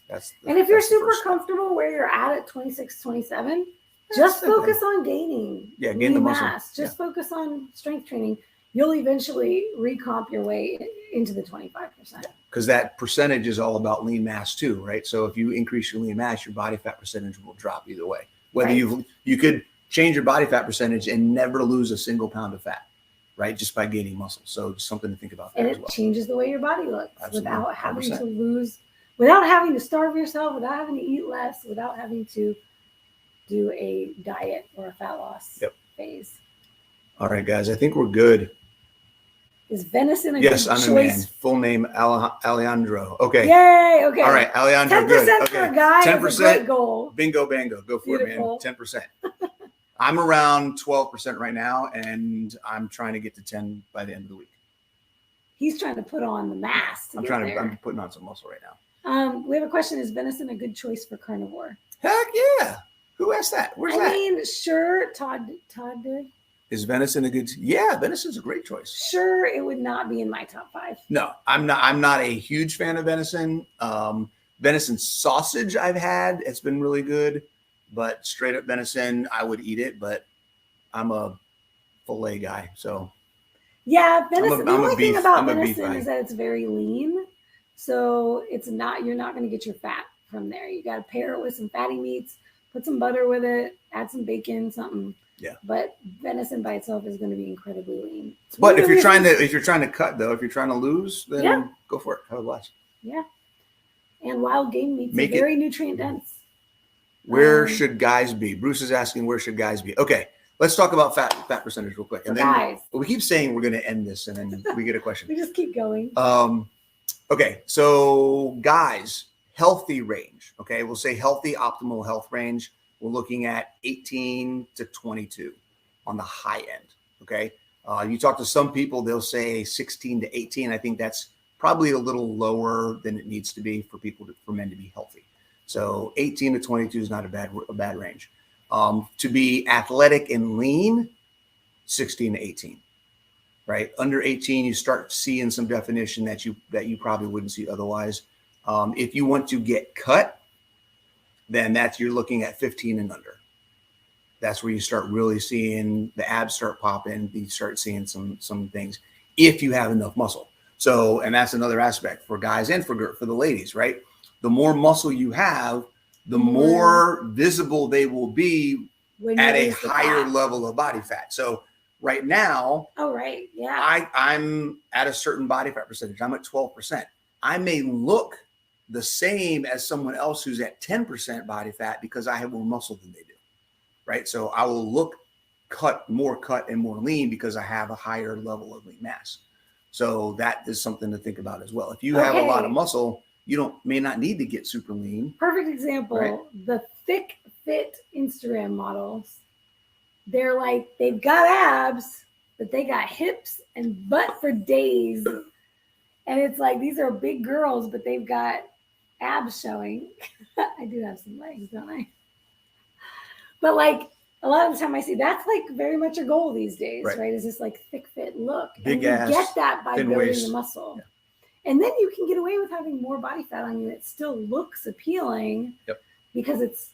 A: And if you're super comfortable where you're at 26, 27, just focus on gaining.
C: Yeah, gain the muscle.
A: Mass. Just focus on strength training. You'll eventually recomp your way into the 25%.
C: Because that percentage is all about lean mass too, right? So if you increase your lean mass, your body fat percentage will drop either way. Whether you could change your body fat percentage and never lose a single pound of fat, right? Just by gaining muscle. So just something to think about there as well.
A: And it changes the way your body looks.
C: Absolutely.
A: Without having
C: 100%.
A: to lose, without having to starve yourself, without having to eat less, without having to do a diet or a fat loss phase.
C: All right, guys, I think we're good.
A: Is venison a
C: yes,
A: good
C: I'm
A: choice?
C: a man. Full name Alejandro. Okay.
A: Yay. Okay.
C: All right, Alejandro.
A: 10%
C: Good.
A: for
C: Okay.
A: a guy
C: 10%.
A: is a great goal.
C: Bingo, bango. Go for
A: Beautiful.
C: it, man. 10%. I'm around 12% right now, and I'm trying to get to 10 by the end of the week.
A: He's trying to put on the mass.
C: I'm putting on some muscle right now.
A: We have a question. Is venison a good choice for carnivore?
C: Heck yeah. Who asked that? Where's that?
A: I mean, sure. Todd did.
C: Is venison a good? Yeah, venison's a great choice.
A: Sure, it would not be in my top 5.
C: No, I'm not a huge fan of venison. Venison sausage I've had. It's been really good. But straight up venison, I would eat it, but I'm a fillet guy. So
A: yeah, venison. The only thing about
C: I'm a
A: venison is that it's very lean. So it's not, you're not going to get your fat from there. You got to pair it with some fatty meats, put some butter with it, add some bacon, something.
C: Yeah.
A: But venison by itself is going to be incredibly lean.
C: But if you're trying to cut though, if you're trying to lose, then go for it. Have a blast.
A: Yeah. And wild game meats are very nutrient dense.
C: Where should guys be? Bruce is asking, where should guys be? Okay, let's talk about fat percentage real quick. And then
A: guys.
C: We keep saying we're going to end this, and then we get a question.
A: We just keep going.
C: Okay, so guys, healthy range. Okay, we'll say healthy, optimal health range. We're looking at 18 to 22 on the high end. Okay, you talk to some people, they'll say 16 to 18. I think that's probably a little lower than it needs to be for men to be healthy. So 18 to 22 is not a bad range. To be athletic and lean, 16 to 18, right? Under 18, you start seeing some definition that you probably wouldn't see otherwise. If you want to get cut, then you're looking at 15 and under. That's where you start really seeing the abs start popping. You start seeing some things if you have enough muscle. So, and that's another aspect for guys and for the ladies, right? The more muscle you have, the more visible they will be at a higher level of body fat. So right now, I'm at a certain body fat percentage. I'm at 12%. I may look the same as someone else who's at 10% body fat because I have more muscle than they do, right? So I will look more cut and more lean because I have a higher level of lean mass. So that is something to think about as well. If you have a lot of muscle, you may not need to get super lean.
A: Perfect example, right? The thick fit Instagram models, they're like, they've got abs, but they got hips and butt for days. And it's like, these are big girls, but they've got abs showing. I do have some legs, don't I? But like, a lot of the time I see that's like very much a goal these days, right? Is this like thick fit look.
C: Big
A: and you
C: ass,
A: get that by building
C: waist.
A: the muscle. Yeah. And then you can get away with having more body fat on you. It still looks appealing because it's,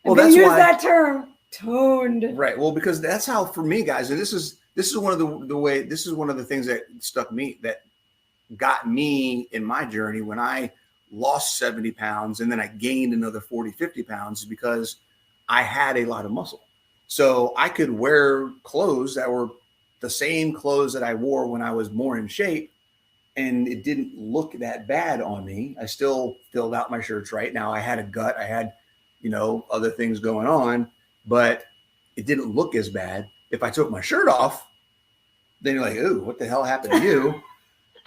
A: I'm going to use that term, toned.
C: Right. Well, because that's how, for me, guys, and this is one of the things that stuck me, that got me in my journey when I lost 70 pounds and then I gained another 40, 50 pounds is because I had a lot of muscle. So I could wear clothes that were the same clothes that I wore when I was more in shape, and it didn't look that bad on me. I still filled out my shirts right. Now I had a gut, I had, other things going on, but it didn't look as bad. If I took my shirt off, then you're like, ooh, what the hell happened to you?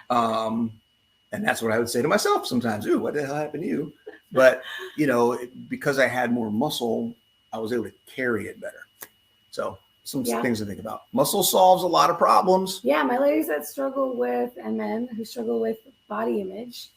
C: And that's what I would say to myself sometimes. Ooh, what the hell happened to you? But, because I had more muscle, I was able to carry it better. So some things to think about. Muscle solves a lot of problems.
A: Yeah, my ladies that struggle with, and men who struggle with body image,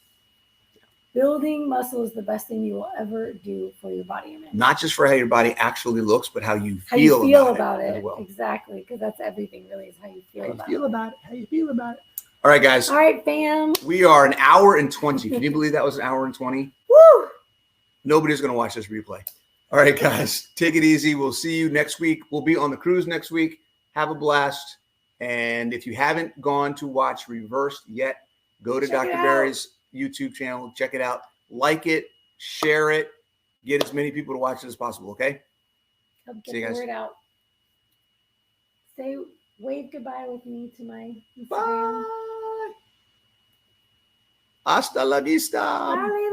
A: building muscle is the best thing you will ever do for your body image.
C: Not just for how your body actually looks, but how you
A: how you feel
C: about
A: it
C: as well.
A: Exactly, because that's everything really is how you feel about it.
C: How you feel about it. All right, guys.
A: All right, fam.
C: We are an hour and 20. Can you believe that was an hour and 20?
A: Woo!
C: Nobody's going to watch this replay. All right, guys, take it easy. We'll see you next week. We'll be on the cruise next week. Have a blast. And if you haven't gone to watch Reversed yet, go to Dr. Barry's YouTube channel. Check it out. Like it. Share it. Get as many people to watch it as possible, okay?
A: Help get the word out. Wave goodbye with me to my Instagram.
C: Bye. Hasta la vista.
A: Bye,